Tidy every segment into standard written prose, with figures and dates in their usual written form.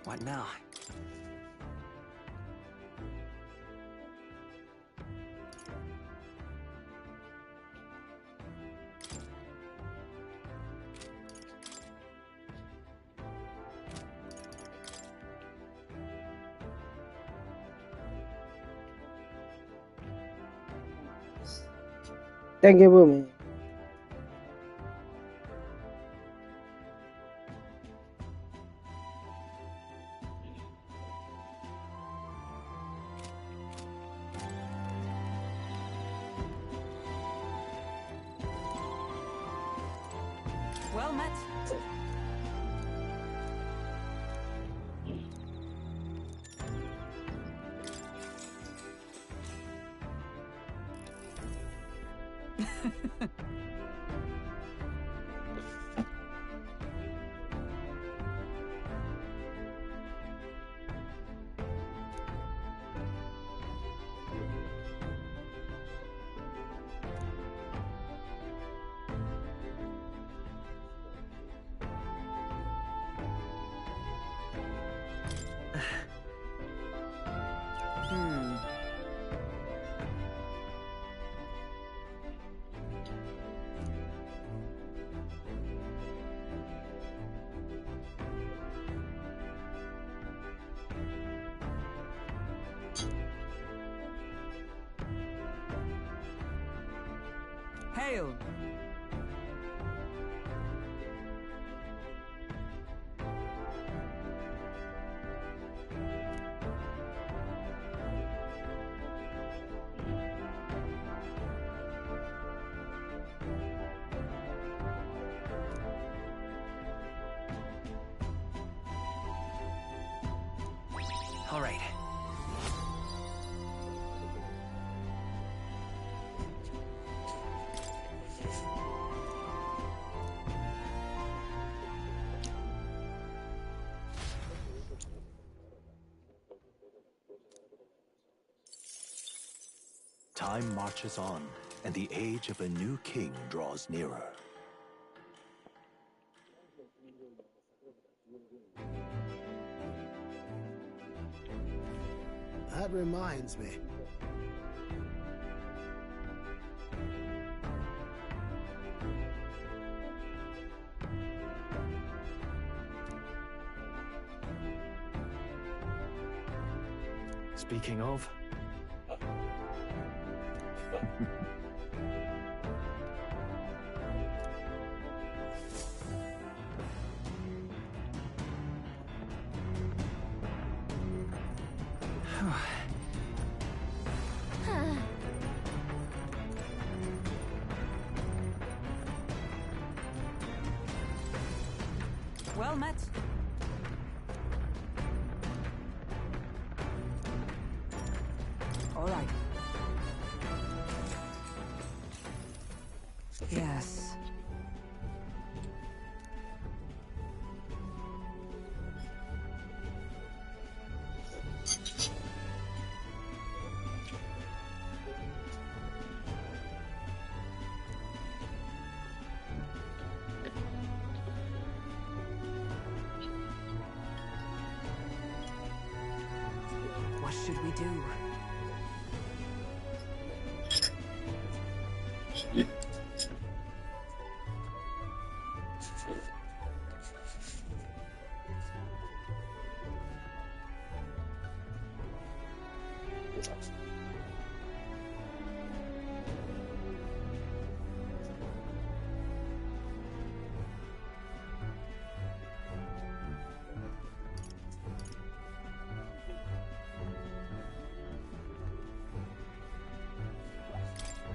What now? Thank you, man. Well met. Hail! All right. Time marches on, and the age of a new king draws nearer. That reminds me. Speaking of... Well met. All right. Yes. What should we do?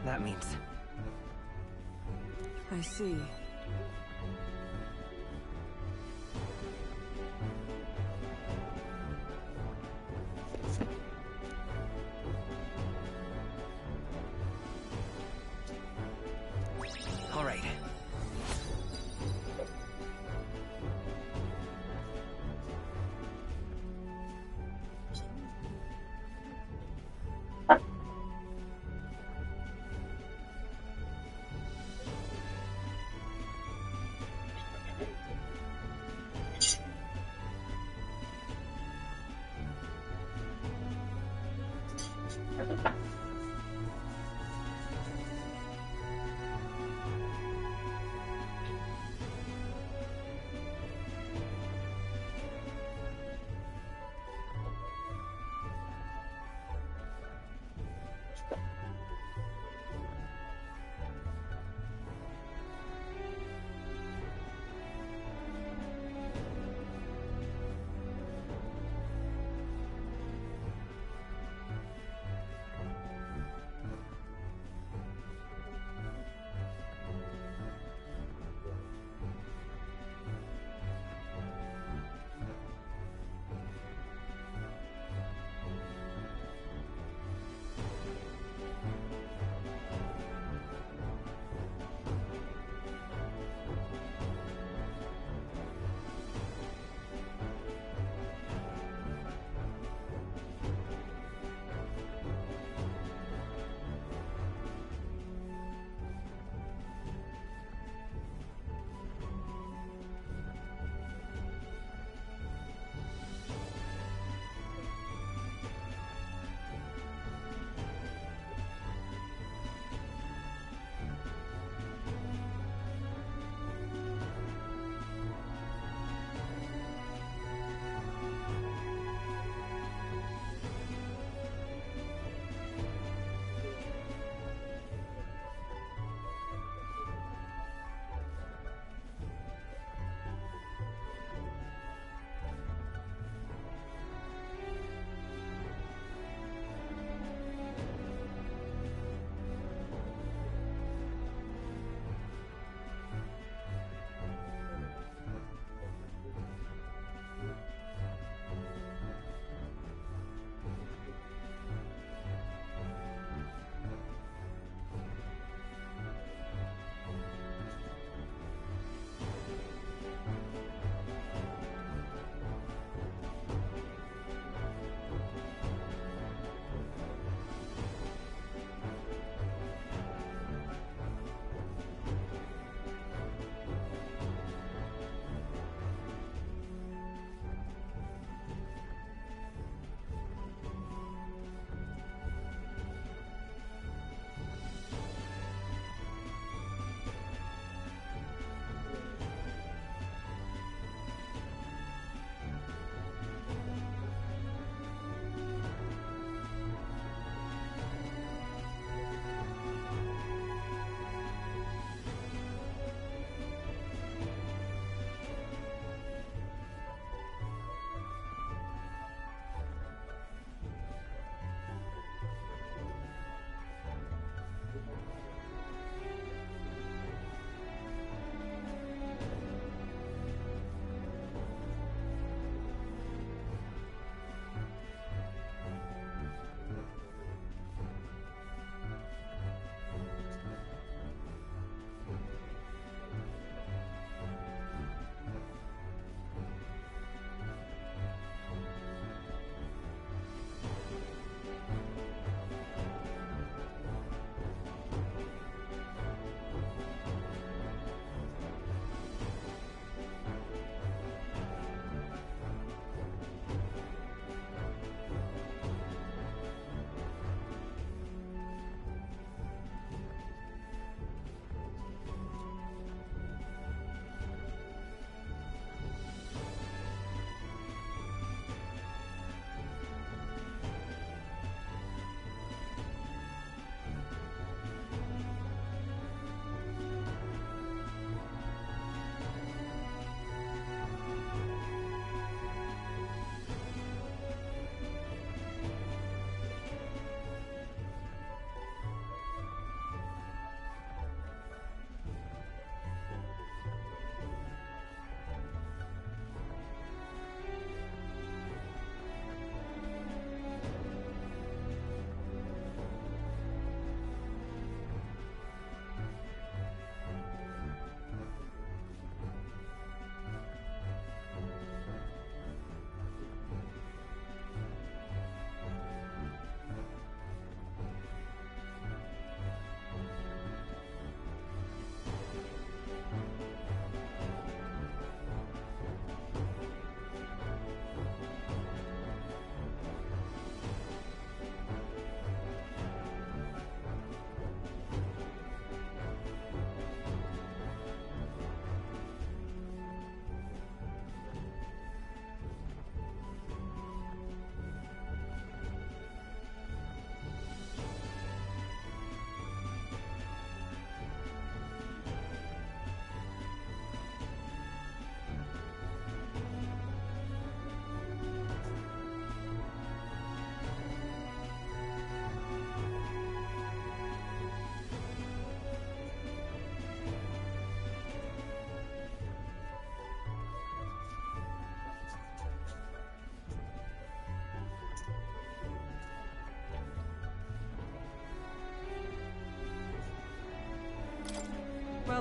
That means... I see. All right.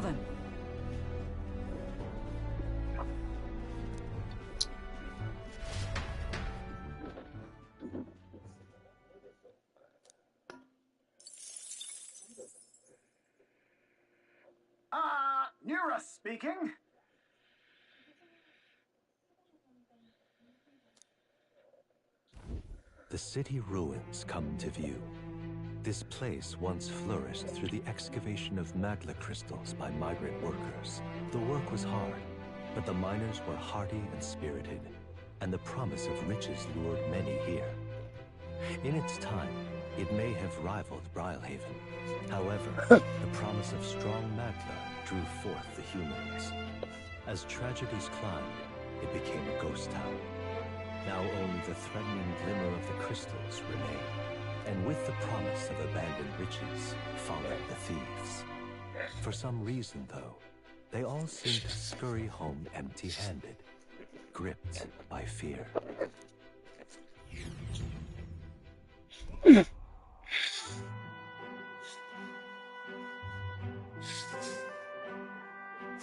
Well then. Nura speaking. The city ruins come to view. This place once flourished through the excavation of magma crystals by migrant workers. The work was hard, but the miners were hardy and spirited, and the promise of riches lured many here. In its time, it may have rivaled Brylehaven. However, the promise of strong magma drew forth the humans. As tragedies climbed, it became a ghost town. Now only the threatening glimmer of the crystals remained. And with the promise of abandoned riches followed the thieves. For some reason, though, they all seemed to scurry home empty-handed, gripped by fear.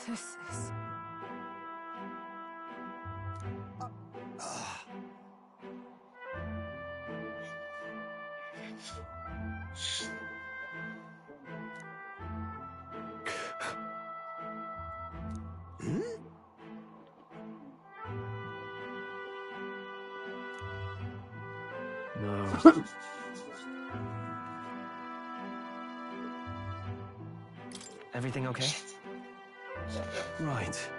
This is... No. Everything okay? Right.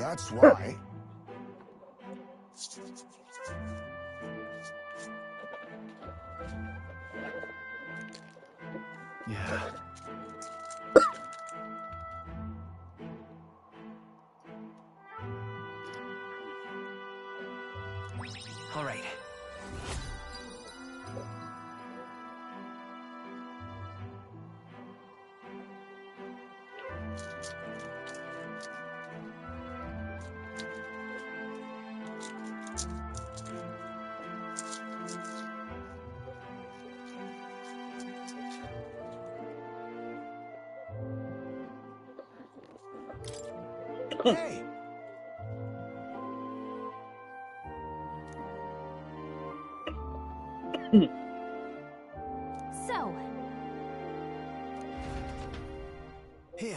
That's why. Yeah. All right. Hey! So, Here.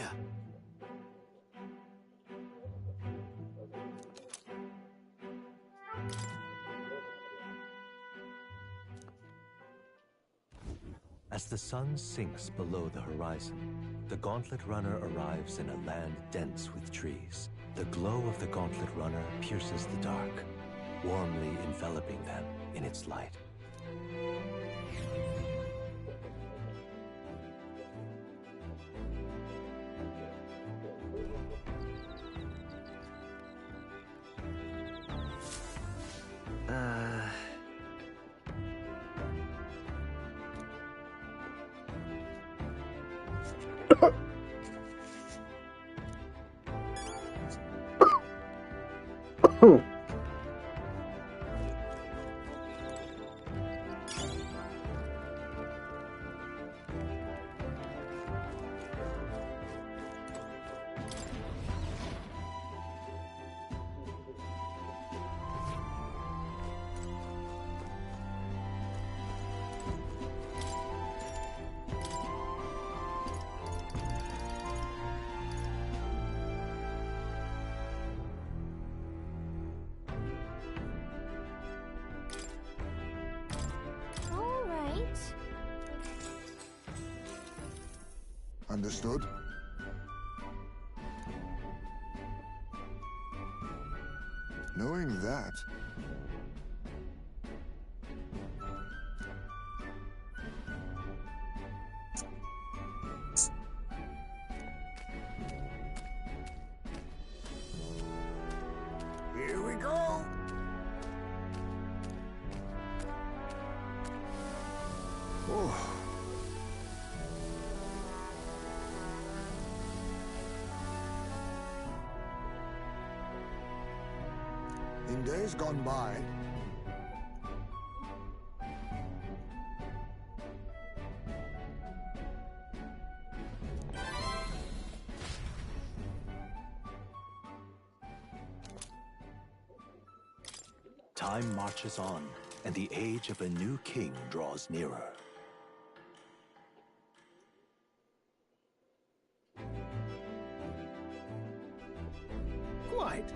As the sun sinks below the horizon, the Gauntlet Runner arrives in a land dense with trees. The glow of the Gauntlet Runner pierces the dark, warmly enveloping them in its light. all right. Understood? Knowing that, here we go. Oh. In days gone by, time marches on, and the age of a new king draws nearer. Quite.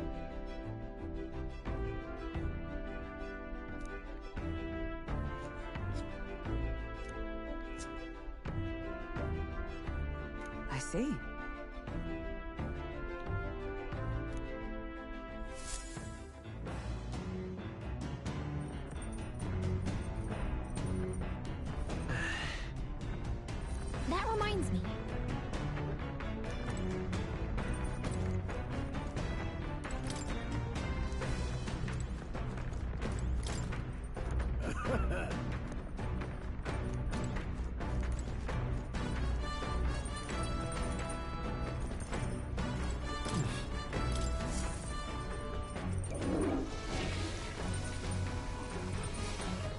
I see. That reminds me.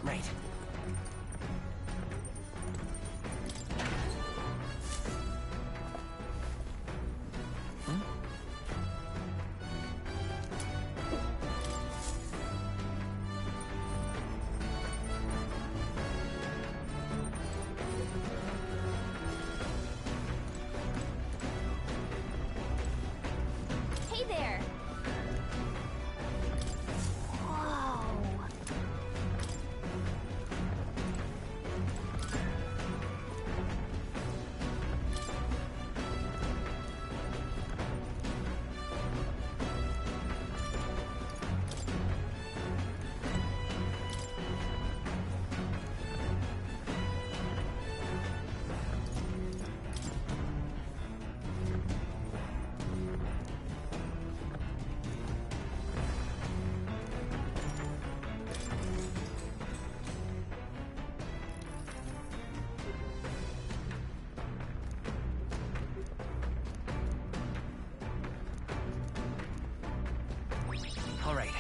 Right. Hey there. Whoa. All right.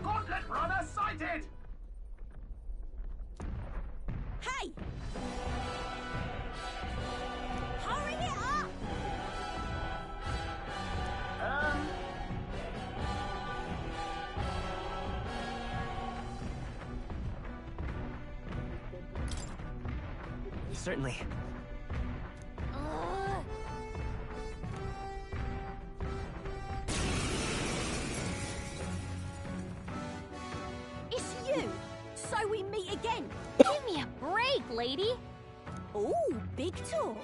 Gauntlet runner sighted! Hey! Hurry it up! Certainly. It's you! So we meet again! Give me a break, lady. Ooh, big talk.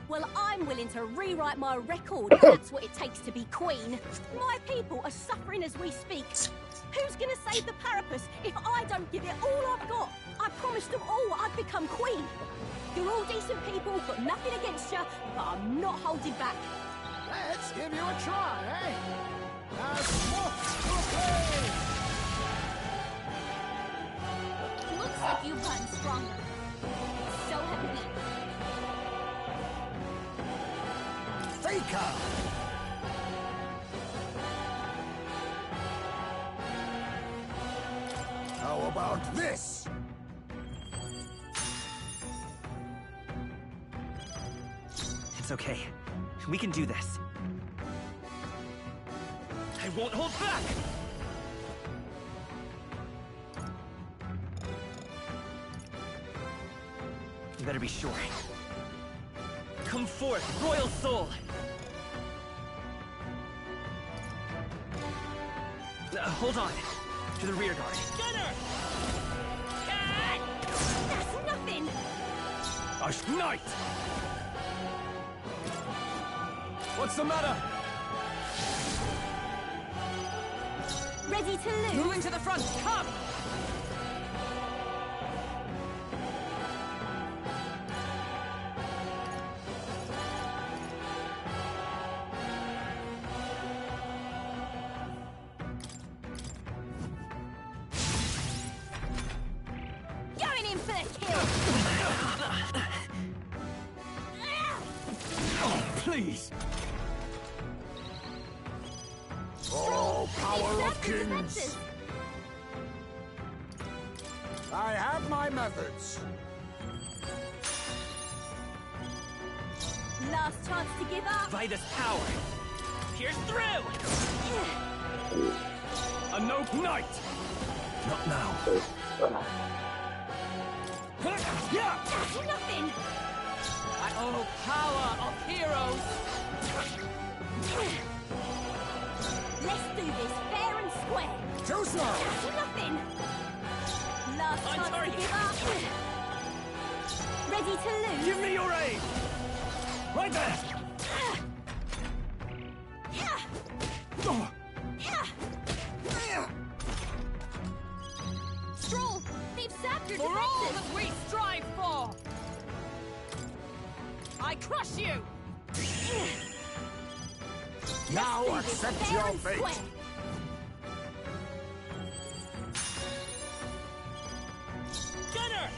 Well, I'm willing to rewrite my record if that's what it takes to be queen. My people are suffering as we speak. Who's gonna save the Parapus if I don't give it all I've got? I promised them all I'd become queen. You're all decent people, got nothing against you, but I'm not holding back. Let's give you a try, eh? As moth to a flame! Looks like you've gotten stronger. So have we. Faker! How about this? It's okay. We can do this. I won't hold back! You better be sure. Come forth, royal soul! Hold on. To the rear guard. Gunner! That's nothing! A knight! What's the matter? Ready to lose? Moving to the front. Come! Going in for the kill! Please! Oh, power of kings! Defenses. I have my methods. Last chance to give up. Vitus power. Pierce through! A noble knight! Not now. Yeah! That's nothing! Oh, power of heroes! Let's do this fair and square. Too slow! That's nothing! Last On chance target. to give up. Ready to lose? Give me your aid! Right there! Oh, Stroll, they've sapped your For all defenses. that we strive for! I crush you! Now Do this accept fair your and fate! square. Gunner!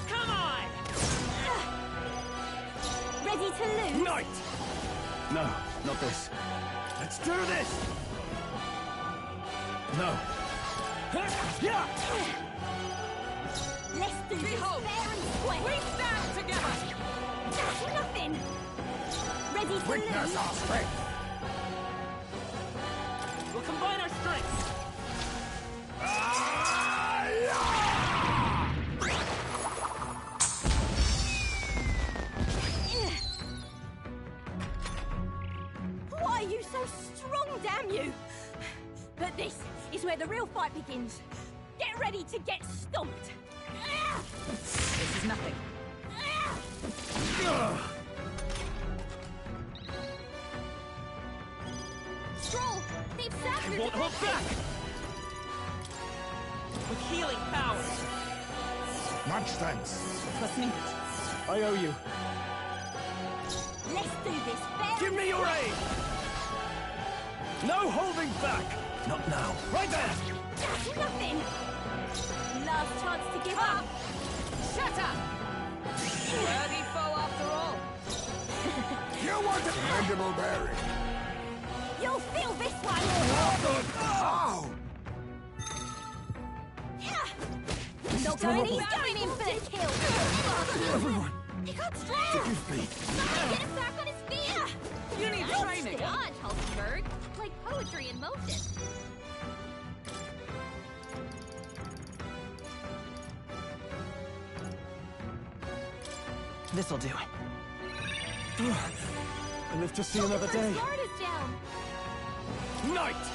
Come on! Ready to lose? knight! No, not this. Let's do this! No. Yeah! Let's do this Behold, fair and square. We stand together! That's nothing! Ready to Witness lose? our strength! We'll combine our strengths! Why are you so strong, damn you? But this is where the real fight begins. Get ready to get stomped. This is nothing. Stroll, they've sapped your Won't hold back! defenses. With healing powers! Much thanks. Listening. I owe you. Let's do this fair. Give me your aid! No holding back! Not now. Right there! That's nothing. Last chance to give up. Shut up! Worthy foe after all. You want a mandible berry? You'll feel this one. Ow! Not going easy. Going in for the kill. Everyone, He got strong. Forgive me. Someone get him back on his feet. You need training. Dodge, Hulkenberg. Like poetry in motion. This'll do. I live to see another day. Hulkenberg's guard is down. Knight!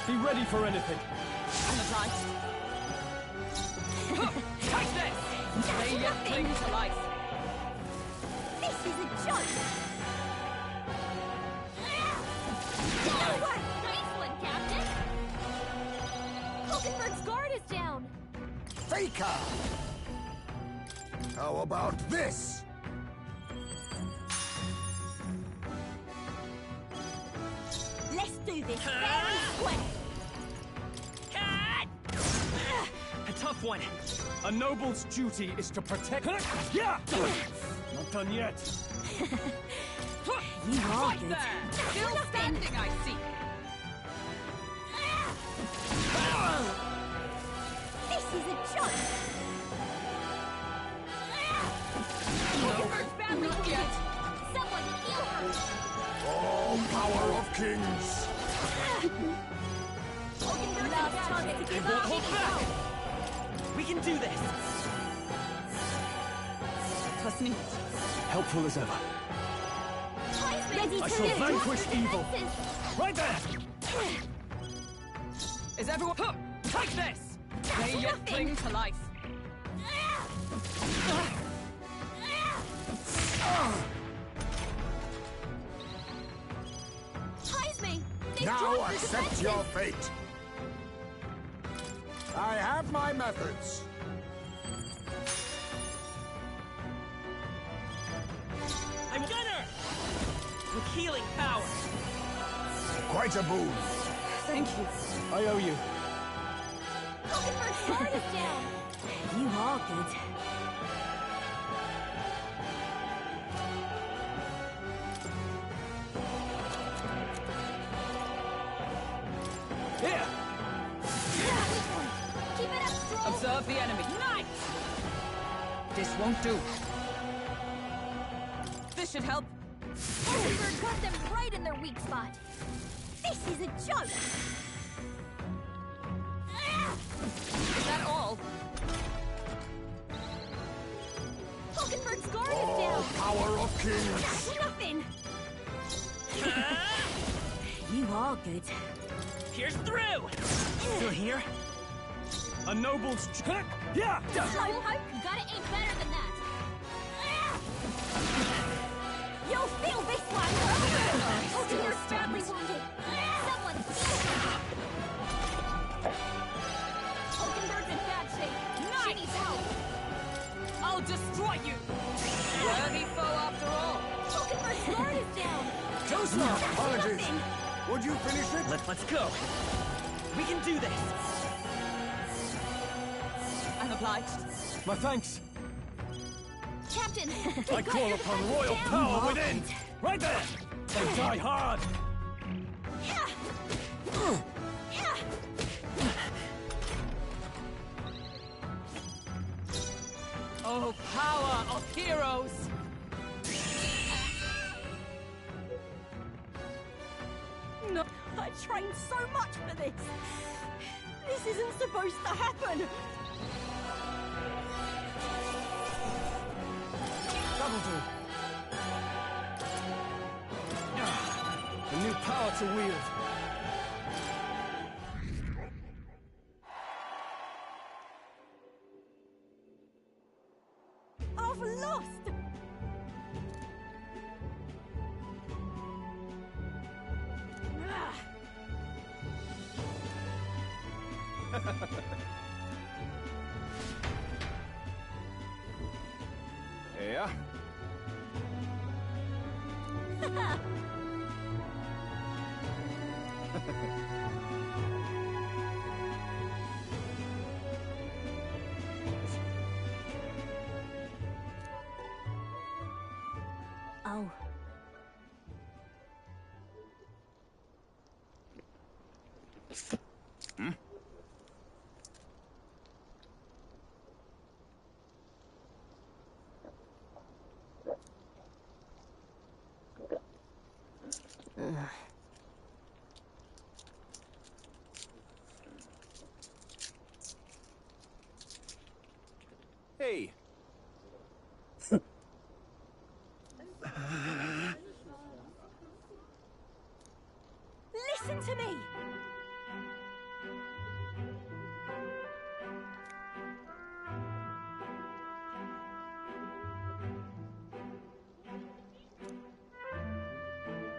Be ready for anything. Energized. Take this! They yet cling to life. This is a joke. No way. Nice one, Captain. Hulkenberg's guard is down. Faker! How about this? Let's do this fair and square. Cat! A tough one. A noble's duty is to protect. Yeah! Not done yet. You are Right good. there! Still standing, I see. This is a joke. Hulkenberg's badly wounded. Someone heal her. Oh, power of kings! Last chance to give Won't up. hold back! We can do this! Listening. Helpful as ever. Ready I to shall lose. vanquish evil. Defenses. Right there! Is everyone... Huh, take this! They yet cling to life. Ties me! This Now drop is accept offensive. your fate. I have my methods. I'm Gunner! With healing power. Quite a boon. Thank you. I owe you. Mockingbird guard is down. You are good. Here! Keep it up, Stroll. Observe the enemy. Nice! This won't do. This should help. Mockingbird got them right in their weak spot. This is a joke. Is that all? Mockingbird guard is Oh, down. power of kings. That's nothing. You are good. Pierce through! Still here? A noble's yeah! Slow hope. Gotta aim better than that. You'll feel this one. Mockingbird badly wounded. Someone Mockingbird in bad shape. She needs help. I'll destroy you! Worthy foe after all. Mockingbird guard is down. Too slow. Apologies. Nothing. Would you finish it? Let's go. We can do this. I'm obliged. My thanks. Captain. I call upon royal Down. power within. Right there. And die hard. Yeah. Yeah. Oh, power of heroes! No, I trained so much for this. This isn't supposed to happen. That'll do. A new power to wield. I've lost. Yeah. Oh. Hey. Listen to me.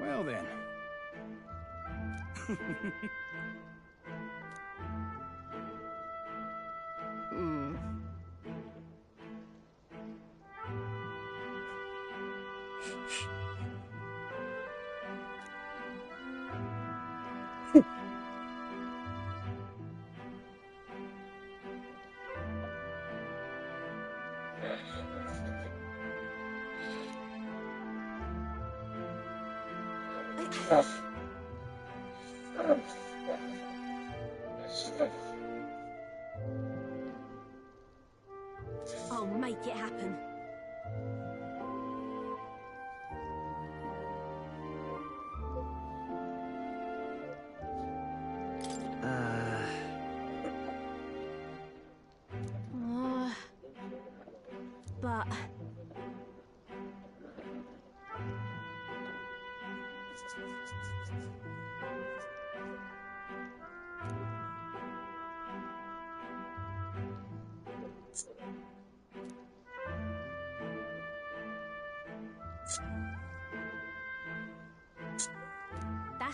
Well then. I'll make it happen. But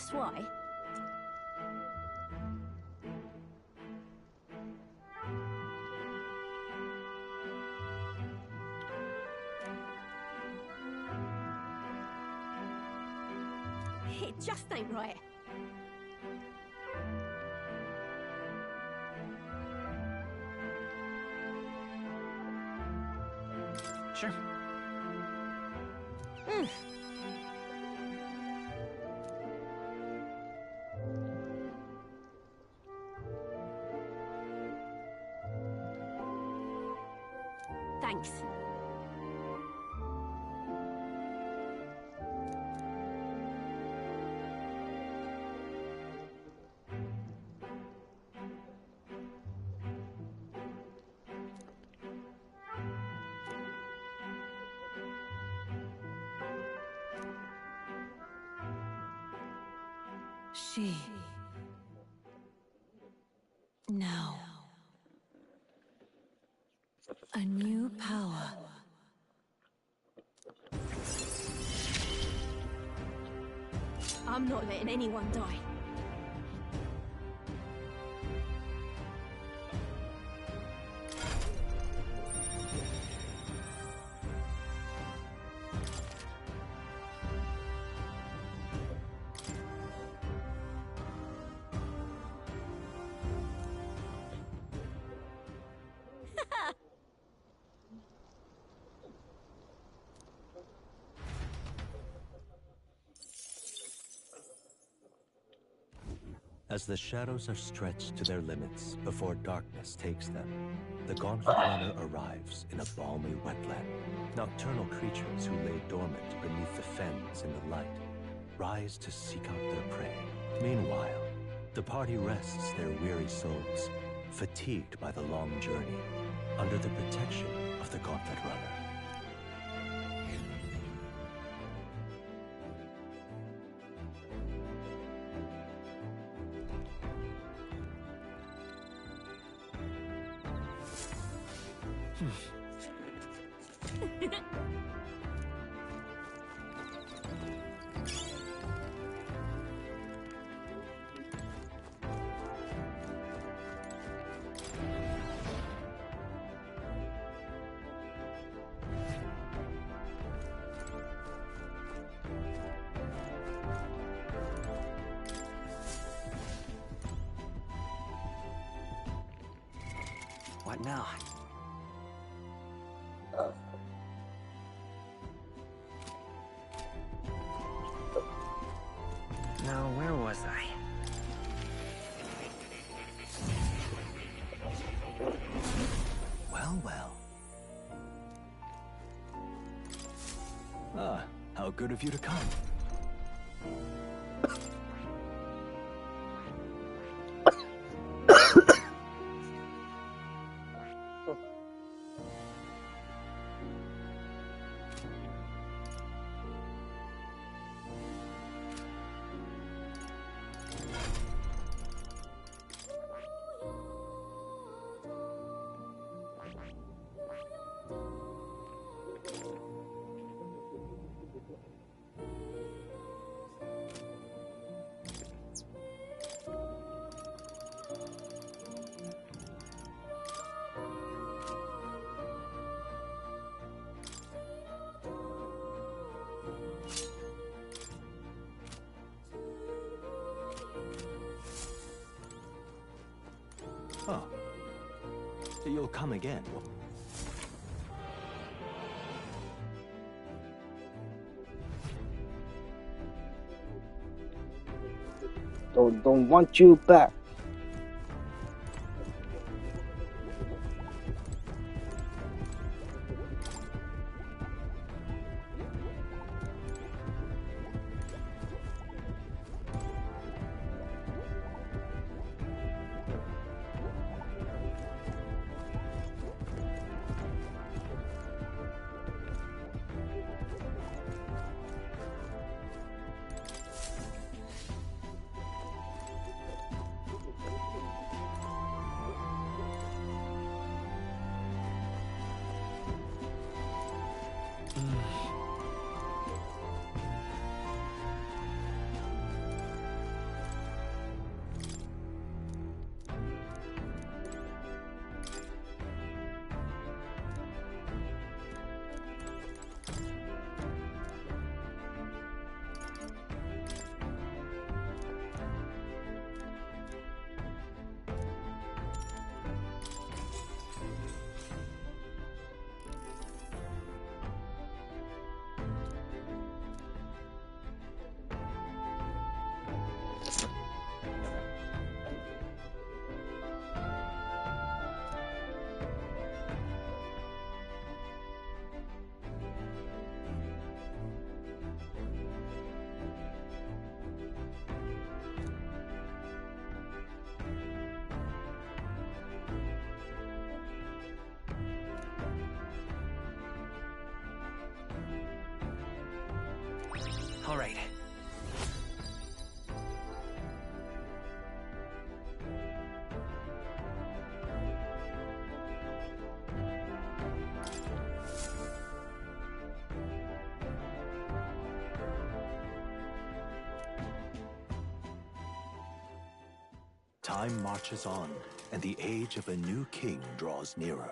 That's why. It just ain't right. Sure. Thanks. She. Now. A new power. I'm not letting anyone die. As the shadows are stretched to their limits before darkness takes them, the Gauntlet Runner arrives in a balmy wetland. Nocturnal creatures who lay dormant beneath the fens in the light rise to seek out their prey. Meanwhile, the party rests their weary souls, fatigued by the long journey, under the protection of the Gauntlet Runner. What now? Now, where was I? Well, well. Ah, how good of you to come. Oh. You'll come again. Don't want you back. All right. Time marches on, and the age of a new king draws nearer.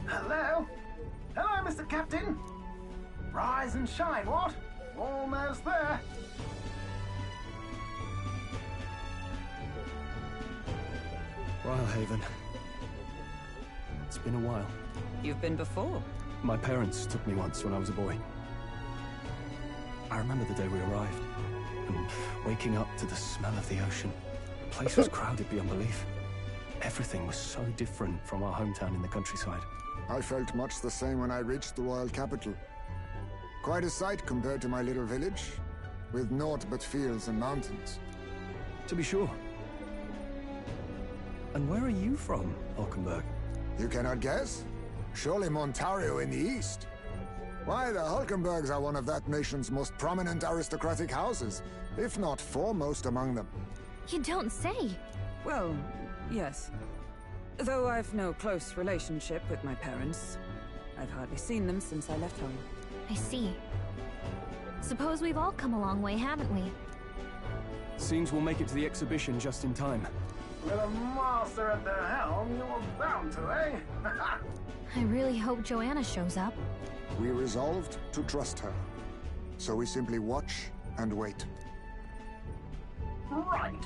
Hello? Hello, Mr. Captain. Rise and shine, what? Almost there. Rhylehaven. It's been a while. You've been before. My parents took me once when I was a boy. I remember the day we arrived, and waking up to the smell of the ocean. The place was crowded beyond belief. Everything was so different from our hometown in the countryside. I felt much the same when I reached the royal capital. Quite a sight compared to my little village, with naught but fields and mountains. To be sure. And where are you from, Hulkenberg? You cannot guess? Surely Montario in the east. Why, the Hulkenbergs are one of that nation's most prominent aristocratic houses, if not foremost among them. You don't say. Well, yes. Though I've no close relationship with my parents. I've hardly seen them since I left home. I see. Suppose we've all come a long way, haven't we? Seems we'll make it to the exhibition just in time. With a master at the helm, you were bound to, eh? I really hope Joanna shows up. We resolved to trust her. So we simply watch and wait. Right.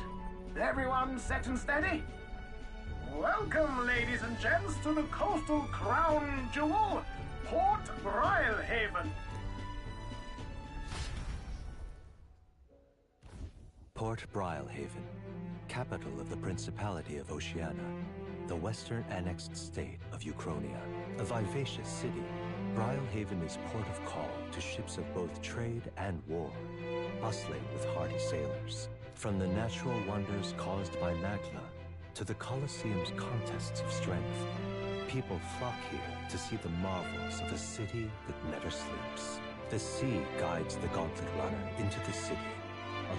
Everyone set and steady? Welcome, ladies and gents, to the coastal crown jewel, Port Rhylehaven. Port Rhylehaven, capital of the Principality of Oceania, the western annexed state of Uchronia. A vivacious city, Rhylehaven is port of call to ships of both trade and war, bustling with hardy sailors. From the natural wonders caused by Magla to the Colosseum's contests of strength, people flock here to see the marvels of a city that never sleeps. The sea guides the gauntlet runner into the city,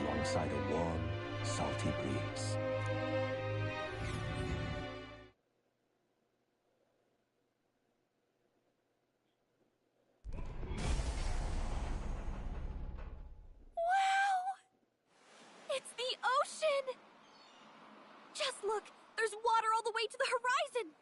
alongside a warm, salty breeze. It's the ocean! Just look! There's water all the way to the horizon!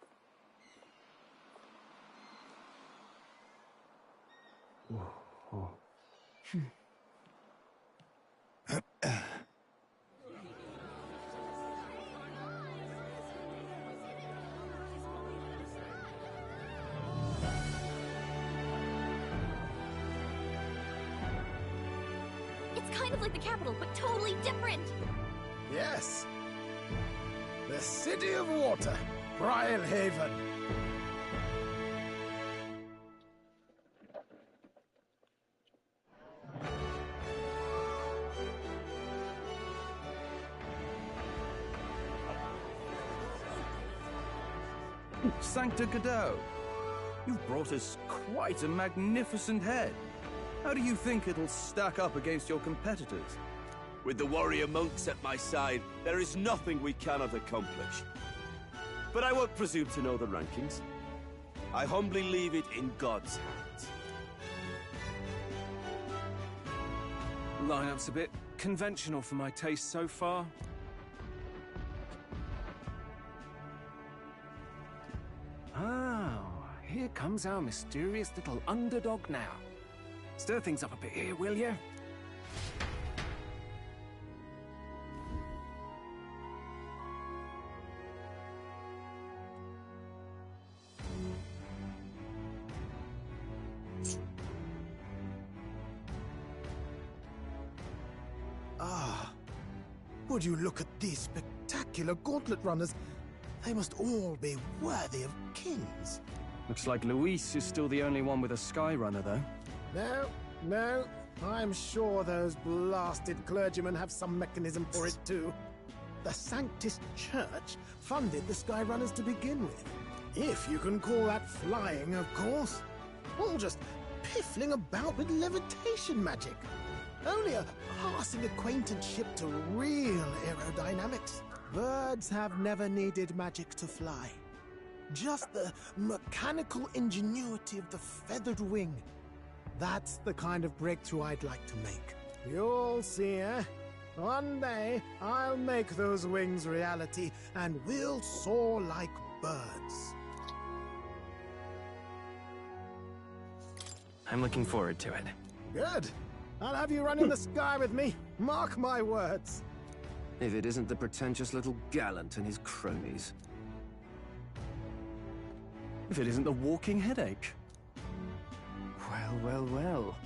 It's kind of like the capital, but totally different! Yes. The City of Water, Rhylehaven. Sancta Godot, you've brought us quite a magnificent head. How do you think it'll stack up against your competitors? With the warrior monks at my side, there is nothing we cannot accomplish. But I won't presume to know the rankings. I humbly leave it in God's hands. Lineup's a bit conventional for my taste so far. Oh, here comes our mysterious little underdog now. Stir things up a bit here, will you? Ah, would you look at these spectacular gauntlet runners? They must all be worthy of kings. Looks like Luis is still the only one with a Skyrunner, though. No. I'm sure those blasted clergymen have some mechanism for it too. the Sanctus Church funded the Skyrunners to begin with. If you can call that flying, of course. All just piffling about with levitation magic. Only a passing acquaintanceship to real aerodynamics. Birds have never needed magic to fly. Just the mechanical ingenuity of the feathered wing. That's the kind of breakthrough I'd like to make. You'll see, eh? One day, I'll make those wings reality, and we'll soar like birds. I'm looking forward to it. Good. I'll have you run in the sky with me. Mark my words. If it isn't the pretentious little gallant and his cronies. If it isn't the walking headache. Well, well, well.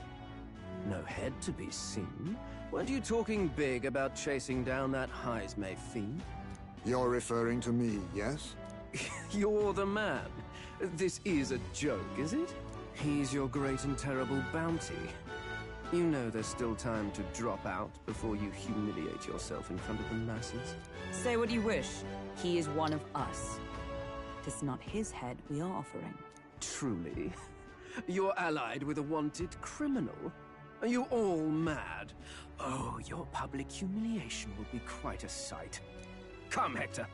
No head to be seen. Weren't you talking big about chasing down that Heismay fiend? You're referring to me, yes? You're the man. This is a joke, is it? He's your great and terrible bounty. You know there's still time to drop out before you humiliate yourself in front of the masses. Say what you wish. He is one of us. It is not his head we are offering. Truly? You're allied with a wanted criminal? Are you all mad? Oh, your public humiliation will be quite a sight. Come, Hector.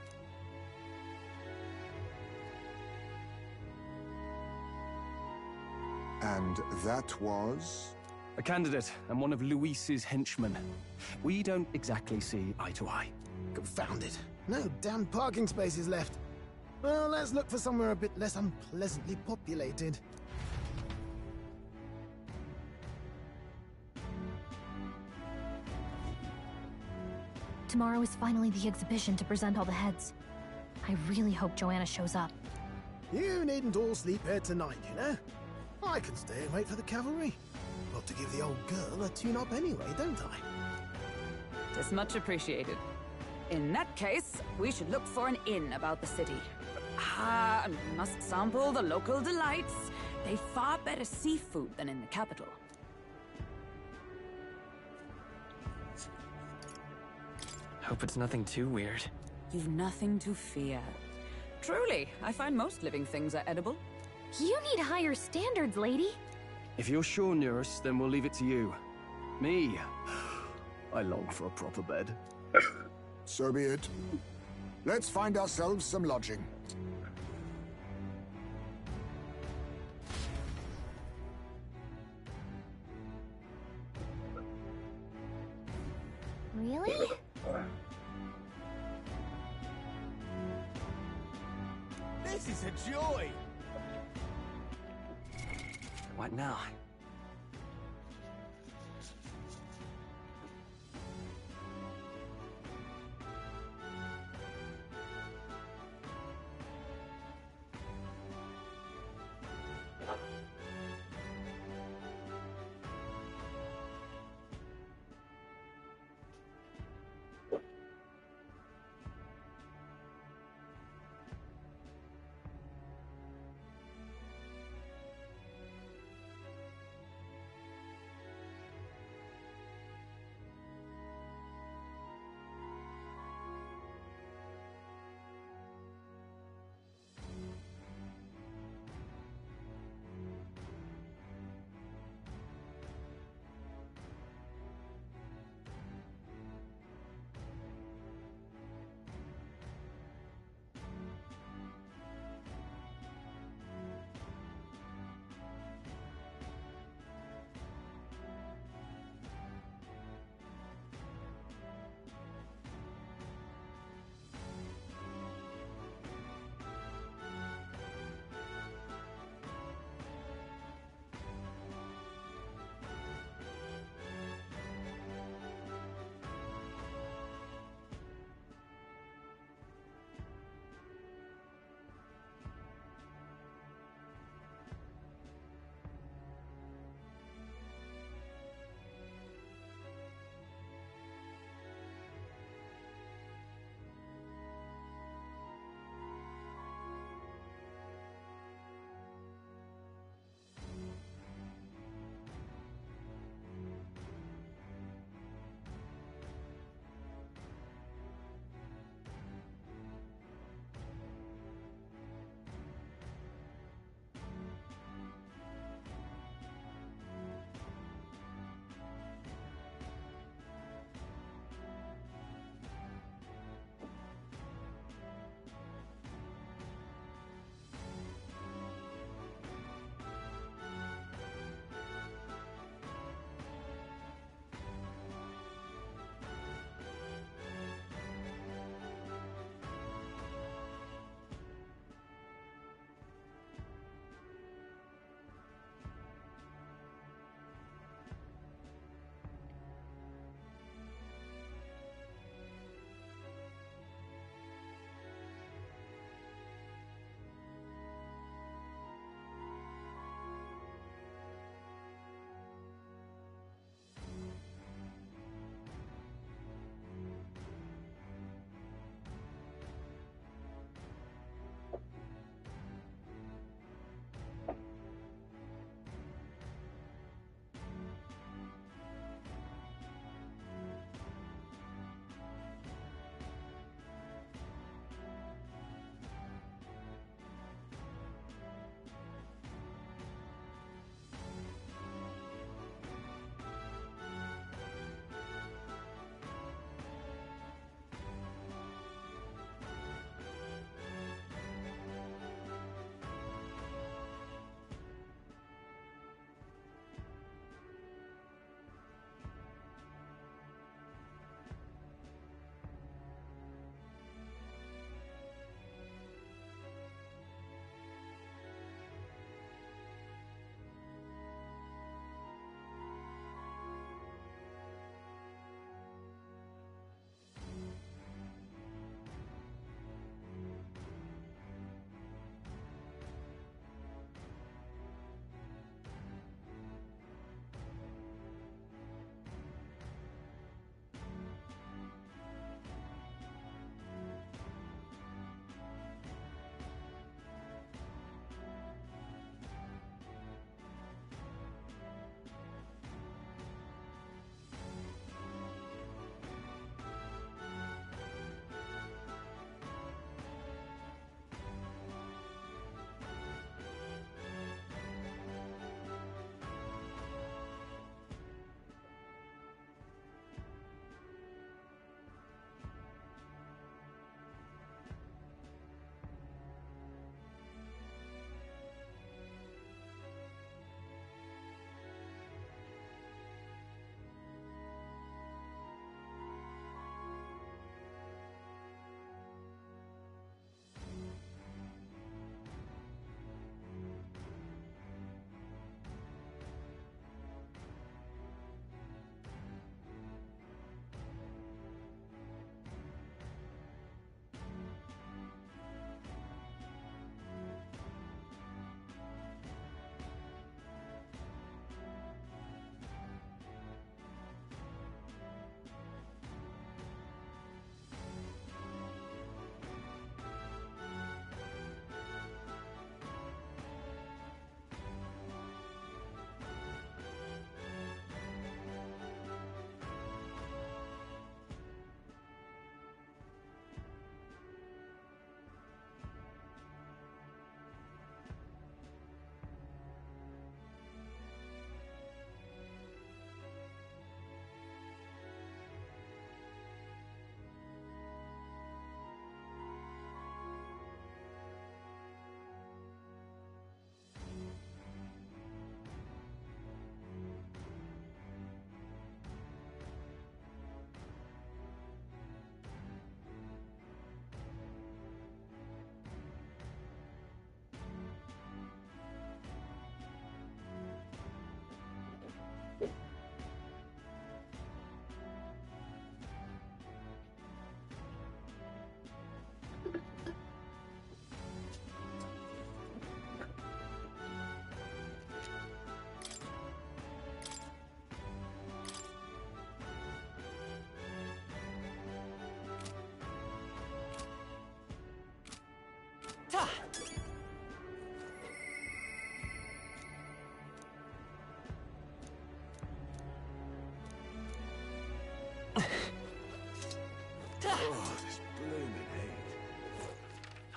And that was? A candidate and one of Luis's henchmen. We don't exactly see eye to eye. Confound it. No damn parking spaces left. Well, let's look for somewhere a bit less unpleasantly populated. Tomorrow is finally the exhibition to present all the heads. I really hope Joanna shows up. You needn't all sleep here tonight, you know? I can stay and wait for the cavalry. Got to give the old girl a tune-up anyway, don't I? Tis much appreciated. In that case, we should look for an inn about the city. And we must sample the local delights. They've far better seafood than in the capital. Hope it's nothing too weird. You've nothing to fear. Truly, I find most living things are edible. You need higher standards, lady. If you're sure, nurse, then we'll leave it to you. Me, I long for a proper bed. So be it. Let's find ourselves some lodging. Really? This is a joy! What now?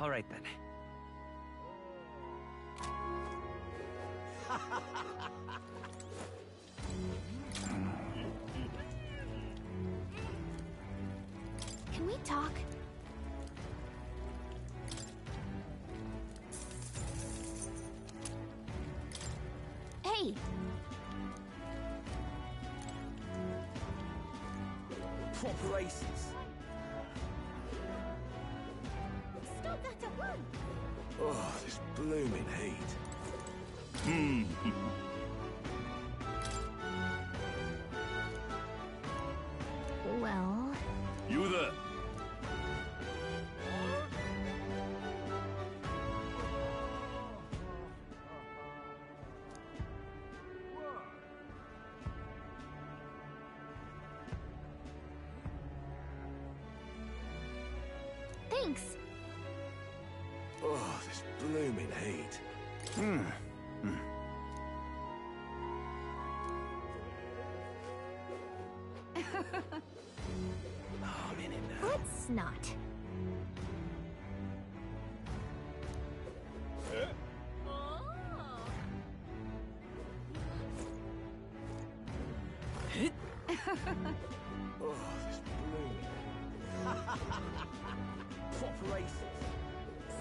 All right then. Can we talk? Hey! Proper aces. Stop that at once! Oh, this blooming heat. Well... You there? Thanks! Oh, this blooming heat. Oh, I'm in it now. Let's not. Oh, this blooming. Proper aces.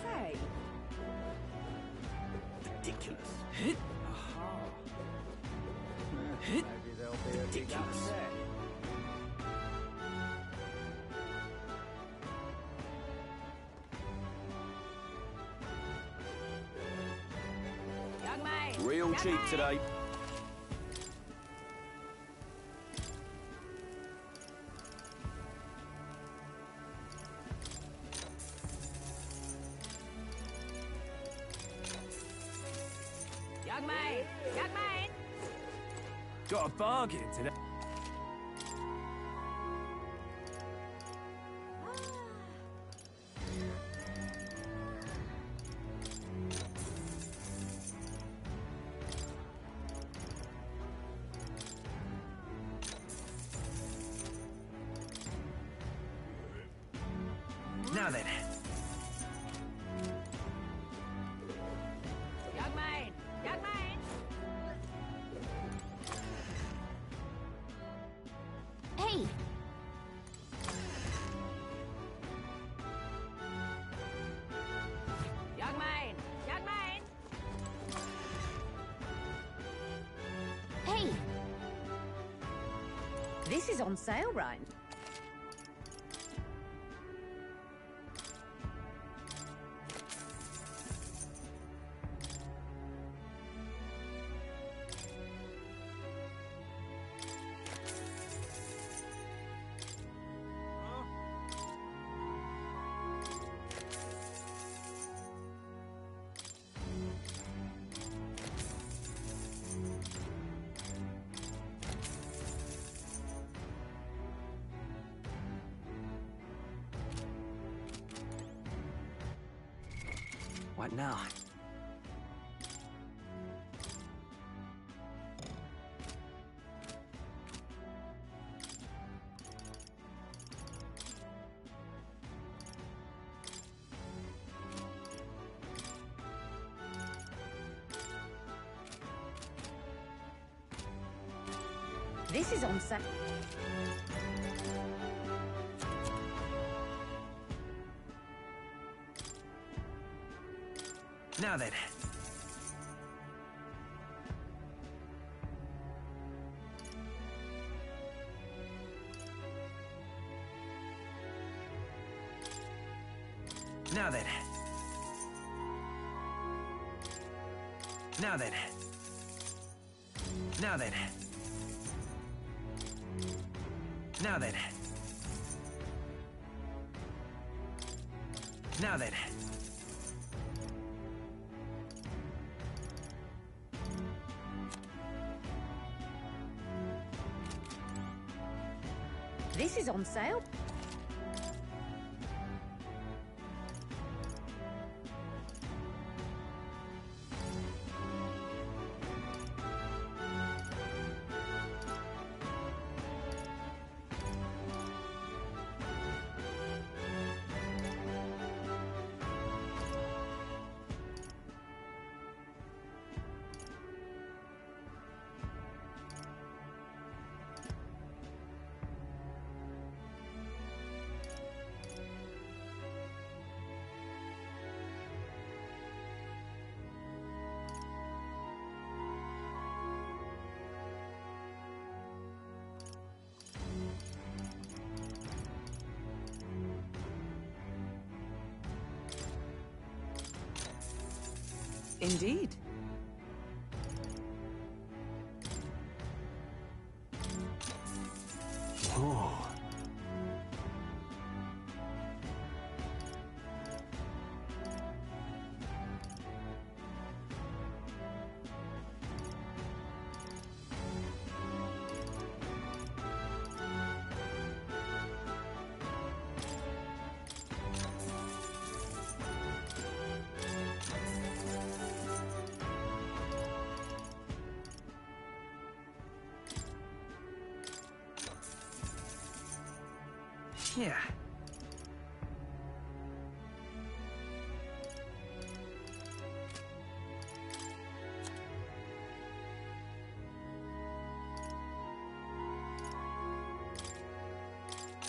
Say, Ridiculous. Maybe there'll be a big Ridiculous. upset. young man! Real young cheap man. today. Young man! Young man! Got a bargain today. Now then. Young man! Young man! Hey! Young man! Young man! Hey! This is on sale, Ryan. What now? This is on sale. Now then. Now then. Now then. Now then. Now then. Now then. This is on sale. Indeed. Oh. Yeah.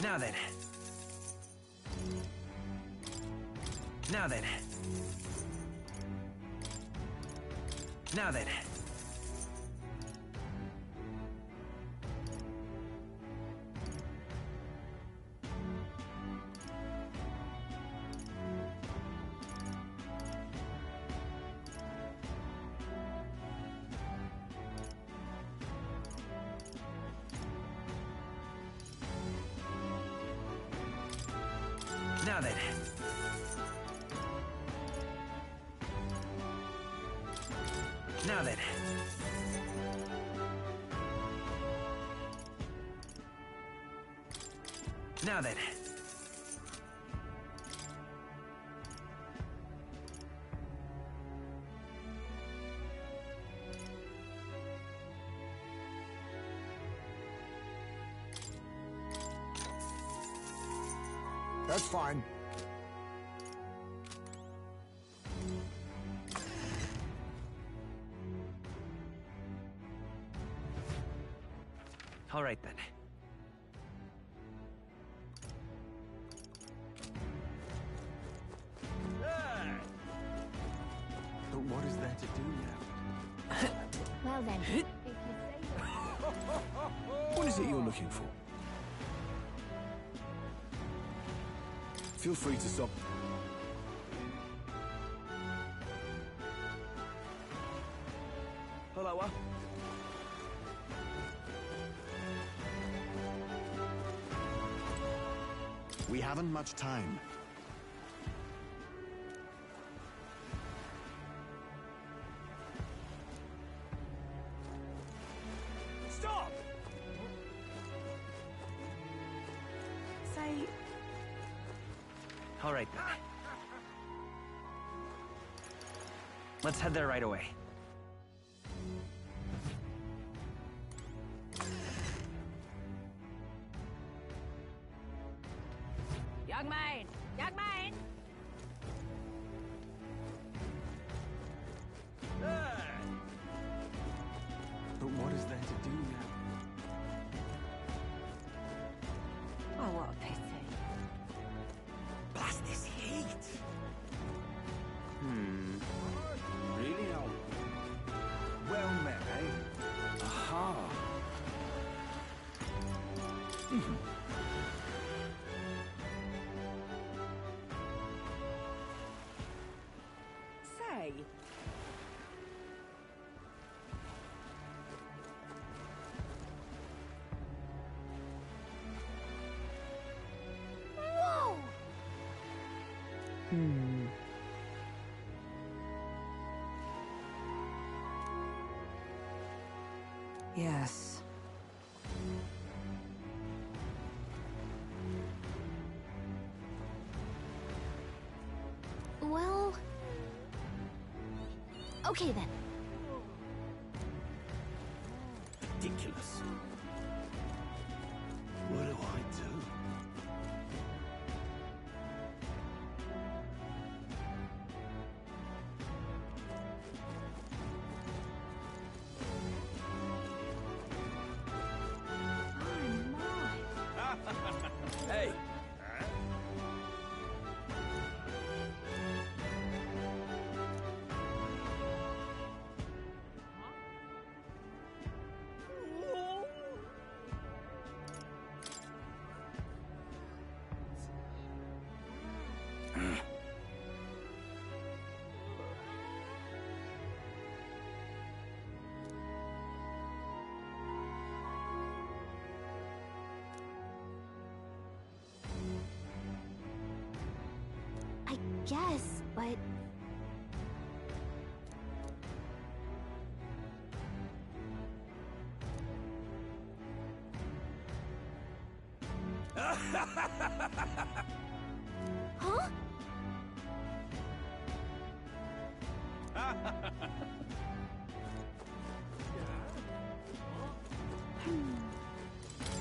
Now then. Now then. Now then. Now then. Now then. Now then. That's fine. All right then. But what is there to do now? Well then, if you say What is it you're looking for? Feel free to stop. Hello, We haven't much time. Stop! Say, All right then. Let's head there right away. young man, young man. But what is there to do now? Oh, what a pity. Blast this heat! Really now? Well met, eh? Aha! Say, Whoa! yes. Well... Okay then. Ridiculous. What do I do? Hey! guess, but... Huh?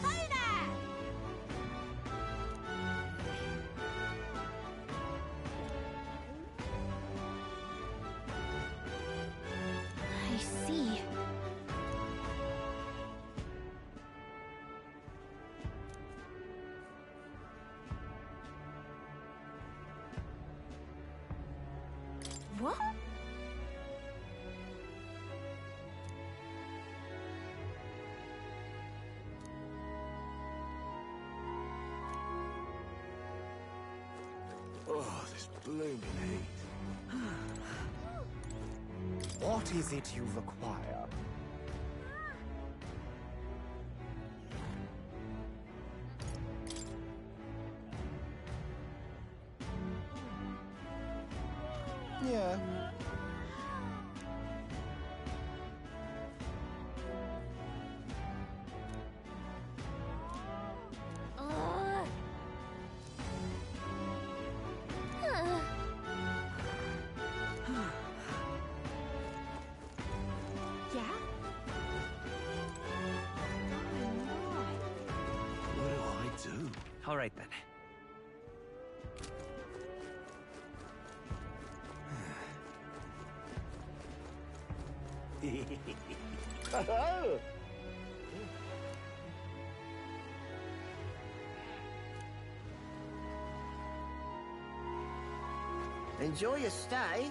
Hey there! I see. What? Oh, this blooming heat. What is it you require? Yeah. Yeah? What do I do? All right, then. Enjoy your stay.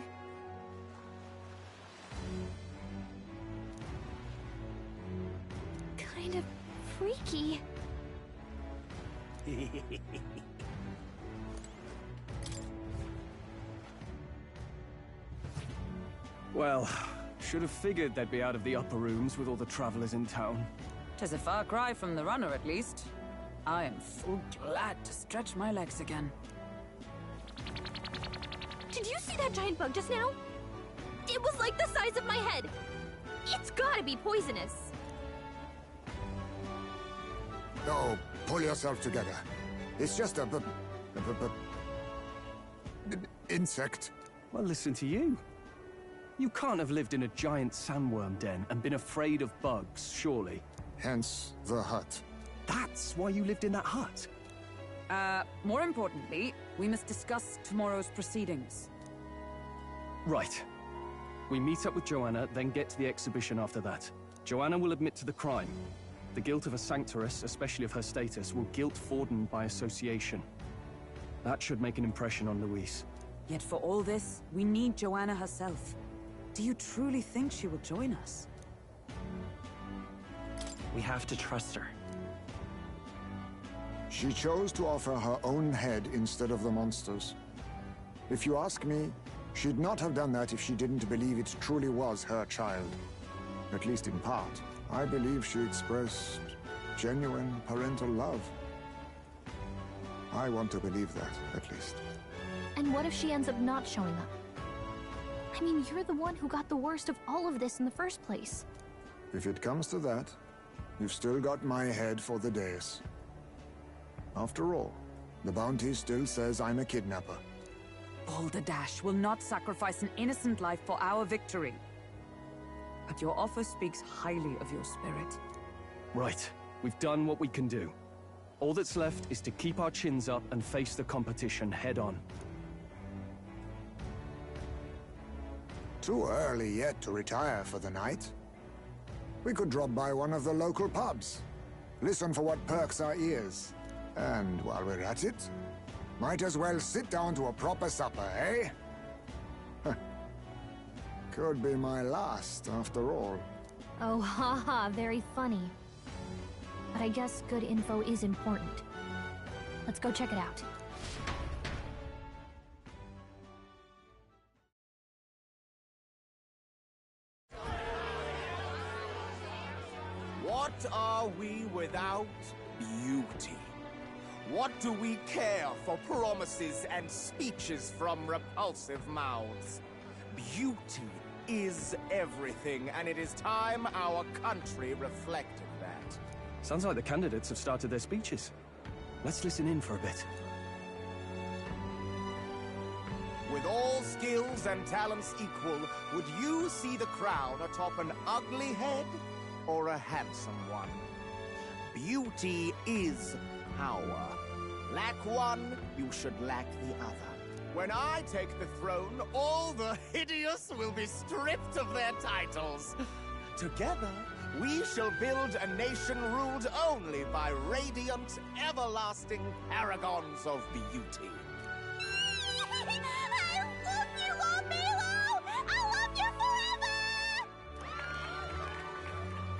Kind of freaky. Well, should have figured they'd be out of the upper rooms with all the travelers in town. 'Tis a far cry from the runner, at least. I am full glad to stretch my legs again. Did you see that giant bug just now? It was like the size of my head. It's gotta be poisonous. Oh, pull yourself together. It's just a insect. Well, listen to you. You can't have lived in a giant sandworm den and been afraid of bugs, surely. Hence the hut. That's why you lived in that hut? More importantly, we must discuss tomorrow's proceedings. Right. We meet up with Joanna, then get to the exhibition after that. Joanna will admit to the crime. The guilt of a sanctoress, especially of her status, will guilt Forden by association. That should make an impression on Louise. Yet for all this, we need Joanna herself. Do you truly think she will join us? We have to trust her. She chose to offer her own head instead of the monster's. If you ask me, she'd not have done that if she didn't believe it truly was her child. At least in part. I believe she expressed genuine parental love. I want to believe that, at least. And what if she ends up not showing up? I mean, you're the one who got the worst of all of this in the first place. If it comes to that, you've still got my head for the dais. After all, the bounty still says I'm a kidnapper. Balderdash will not sacrifice an innocent life for our victory. But your offer speaks highly of your spirit. Right. We've done what we can do. All that's left is to keep our chins up and face the competition head on. Too early yet to retire for the night. We could drop by one of the local pubs. Listen for what perks our ears. And while we're at it, might as well sit down to a proper supper, eh? Could be my last, after all. Oh, haha, very funny. But I guess good info is important. Let's go check it out. What are we without? Beauty. What do we care for promises and speeches from repulsive mouths? Beauty is everything, and it is time our country reflected that. Sounds like the candidates have started their speeches. Let's listen in for a bit. With all skills and talents equal, would you see the crown atop an ugly head or a handsome one? Beauty is power. Lack one, you should lack the other. When I take the throne, all the hideous will be stripped of their titles. Together, we shall build a nation ruled only by radiant, everlasting paragons of beauty. I love you, Milo! I love you forever!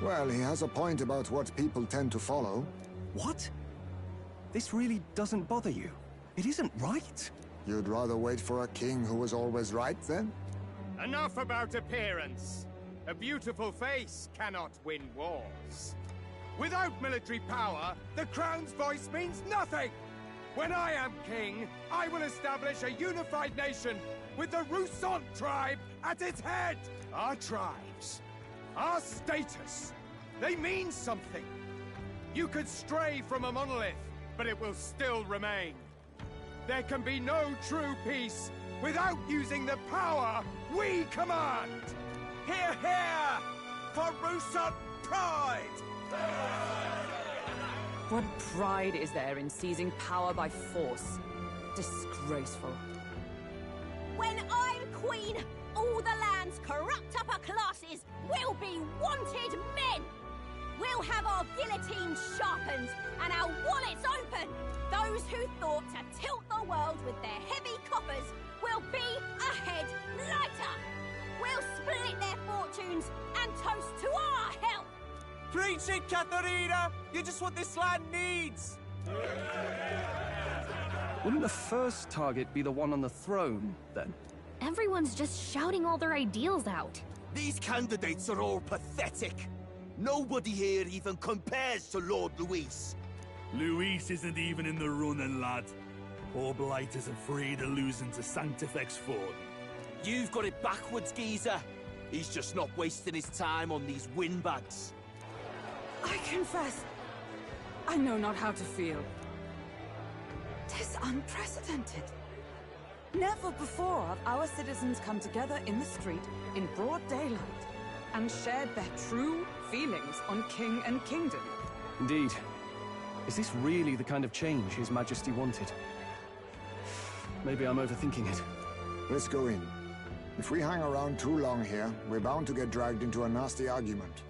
Well, he has a point about what people tend to follow. What? This really doesn't bother you? It isn't right. You'd rather wait for a king who was always right, then? Enough about appearance. A beautiful face cannot win wars. Without military power, the crown's voice means nothing! When I am king, I will establish a unified nation with the Rousant tribe at its head! Our tribes, our status, they mean something. You could stray from a monolith, but it will still remain. There can be no true peace without using the power we command! Hear, hear! For Rousant pride! What pride is there in seizing power by force? Disgraceful. When I'm queen, all the land's corrupt upper classes will be wanted men! We'll have our guillotines sharpened and our wallets open! Those who thought to tilt the world with their heavy coffers will be a head lighter! We'll split their fortunes and toast to our health! Preach it, Katharina! You're just what this land needs! Wouldn't the first target be the one on the throne, then? Everyone's just shouting all their ideals out. These candidates are all pathetic. Nobody here even compares to Lord Luis. Luis isn't even in the running, lad. Poor Blight is afraid of losing to Sanctifex Ford. You've got it backwards, geezer. He's just not wasting his time on these windbags. I confess, I know not how to feel. 'Tis unprecedented. Never before have our citizens come together in the street in broad daylight and shared their true feelings on king and kingdom. Indeed. Is this really the kind of change His Majesty wanted? Maybe I'm overthinking it. Let's go in. If we hang around too long here, we're bound to get dragged into a nasty argument.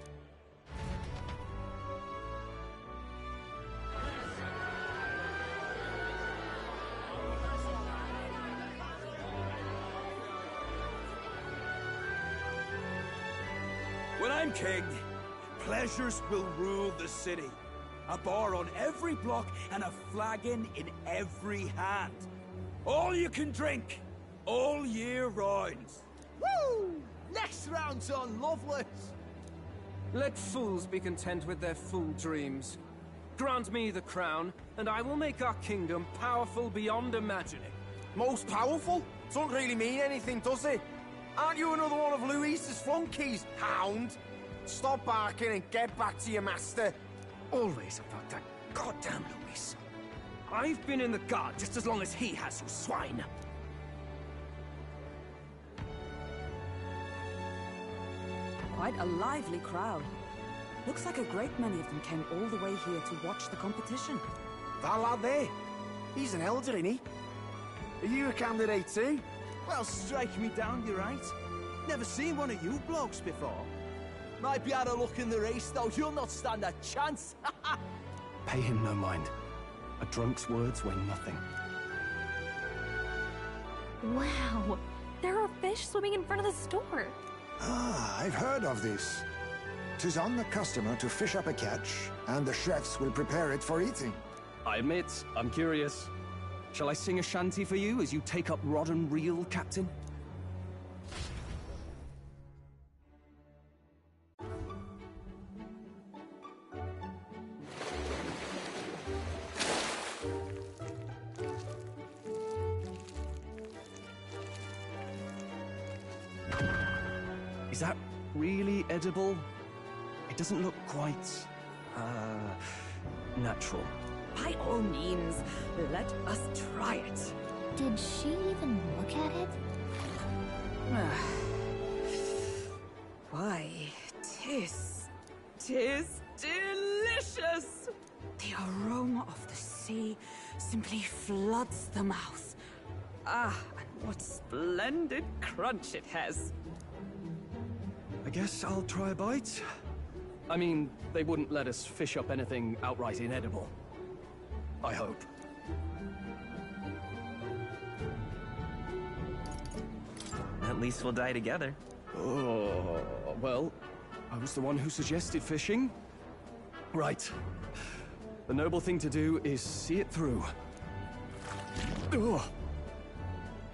When I'm king, pleasures will rule the city. A bar on every block and a flagon in every hand. All you can drink, all year round. Woo! Next round's on Loveless! Let fools be content with their fool dreams. Grant me the crown, and I will make our kingdom powerful beyond imagining. Most powerful? Doesn't really mean anything, does it? Aren't you another one of Luis's flunkies, hound? Stop barking and get back to your master. Always about that goddamn Luis. I've been in the guard just as long as he has, you swine. Quite a lively crowd. Looks like a great many of them came all the way here to watch the competition. That lad there, he's an elder, isn't he? Are you a candidate too? Well, strike me down, you're right. Never seen one of you blokes before. Might be out of luck in the race, though. You'll not stand a chance. Pay him no mind. A drunk's words weigh nothing. Wow, there are fish swimming in front of the store. Ah, I've heard of this. 'Tis on the customer to fish up a catch, and the chefs will prepare it for eating. I admit, I'm curious. Shall I sing a shanty for you as you take up rod and reel, Captain? Is that really edible? It doesn't look quite, natural. By all means, let us try it. Did she even look at it? Why, tis delicious! The aroma of the sea simply floods the mouth. Ah, and what splendid crunch it has. I guess I'll try a bite. I mean, they wouldn't let us fish up anything outright inedible. I hope. At least we'll die together. Oh, well, I was the one who suggested fishing. Right. The noble thing to do is see it through. Ugh.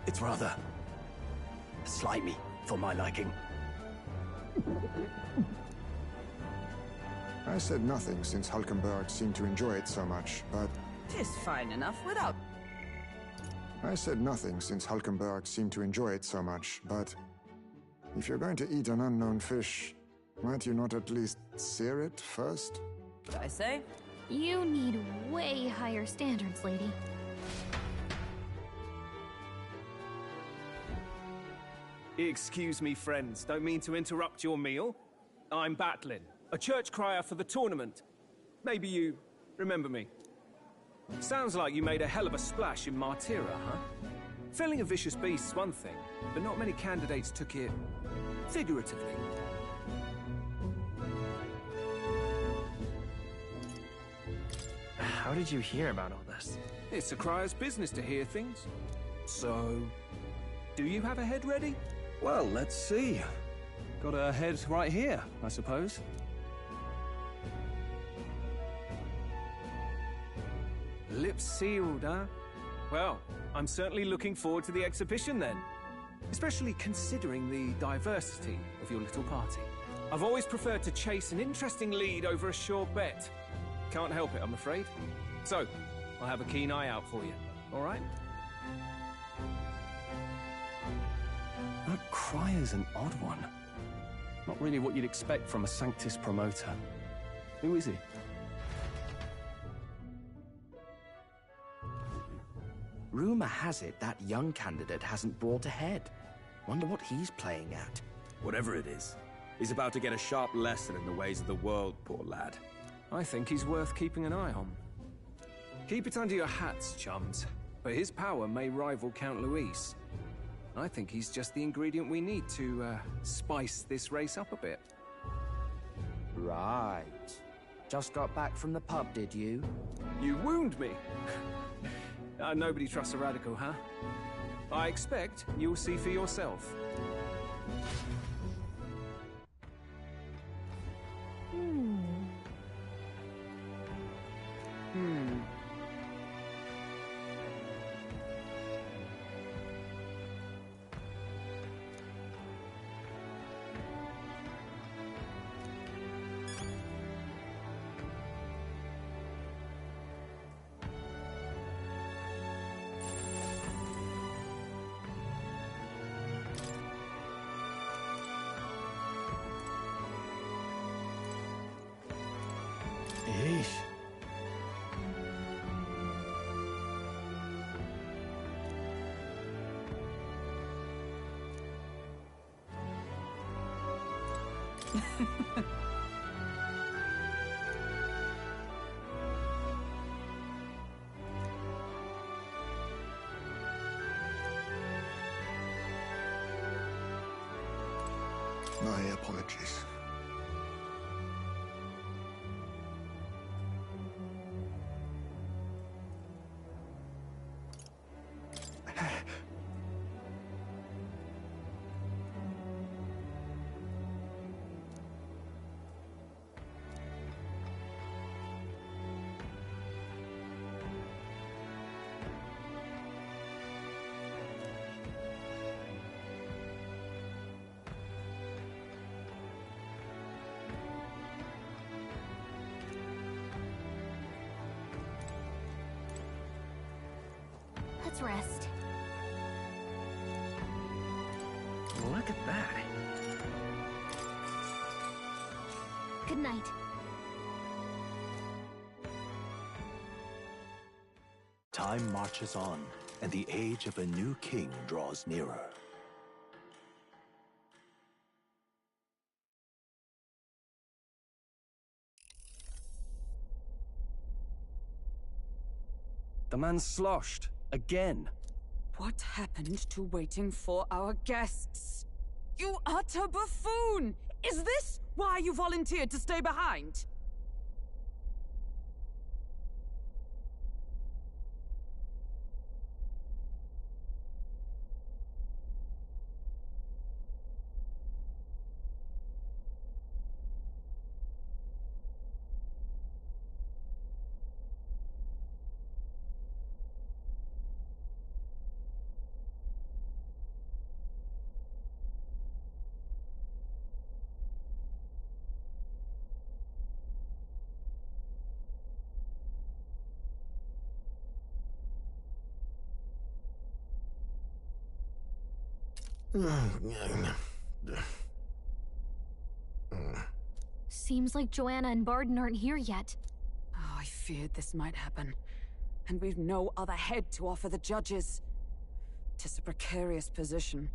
It's rather slimy for my liking. I said nothing since Hulkenberg seemed to enjoy it so much, but... Tis fine enough without... I said nothing since Hulkenberg seemed to enjoy it so much, but... If you're going to eat an unknown fish, might you not at least sear it first? Did I say? You need way higher standards, lady. Excuse me, friends. Don't mean to interrupt your meal. I'm Batlin, a church crier for the tournament. Maybe you remember me. Sounds like you made a hell of a splash in Martyra, huh? Felling a vicious beast's one thing, but not many candidates took it figuratively. How did you hear about all this? It's a crier's business to hear things. So, do you have a head ready? Well, let's see. Got a head right here, I suppose. Lips sealed, huh? Well, I'm certainly looking forward to the exhibition then. Especially considering the diversity of your little party. I've always preferred to chase an interesting lead over a sure bet. Can't help it, I'm afraid. So, I'll have a keen eye out for you, all right? That crier's an odd one. Not really what you'd expect from a Sanctus promoter. Who is he? Rumor has it that young candidate hasn't brought ahead. Wonder what he's playing at. Whatever it is, he's about to get a sharp lesson in the ways of the world, poor lad. I think he's worth keeping an eye on. Keep it under your hats, chums. But his power may rival Count Luis. I think he's just the ingredient we need to, spice this race up a bit. Right. Just got back from the pub, did you? You wound me! Nobody trusts a radical, huh? I expect you'll see for yourself. Yeesh. My apologies. Let's rest. Look at that. Good night. Time marches on, and the age of a new king draws nearer. The man's sloshed. Again. What happened to waiting for our guests? You utter buffoon! Is this why you volunteered to stay behind? Seems like Joanna and Barden aren't here yet. Oh, I feared this might happen. And we've no other head to offer the judges. 'Tis a precarious position.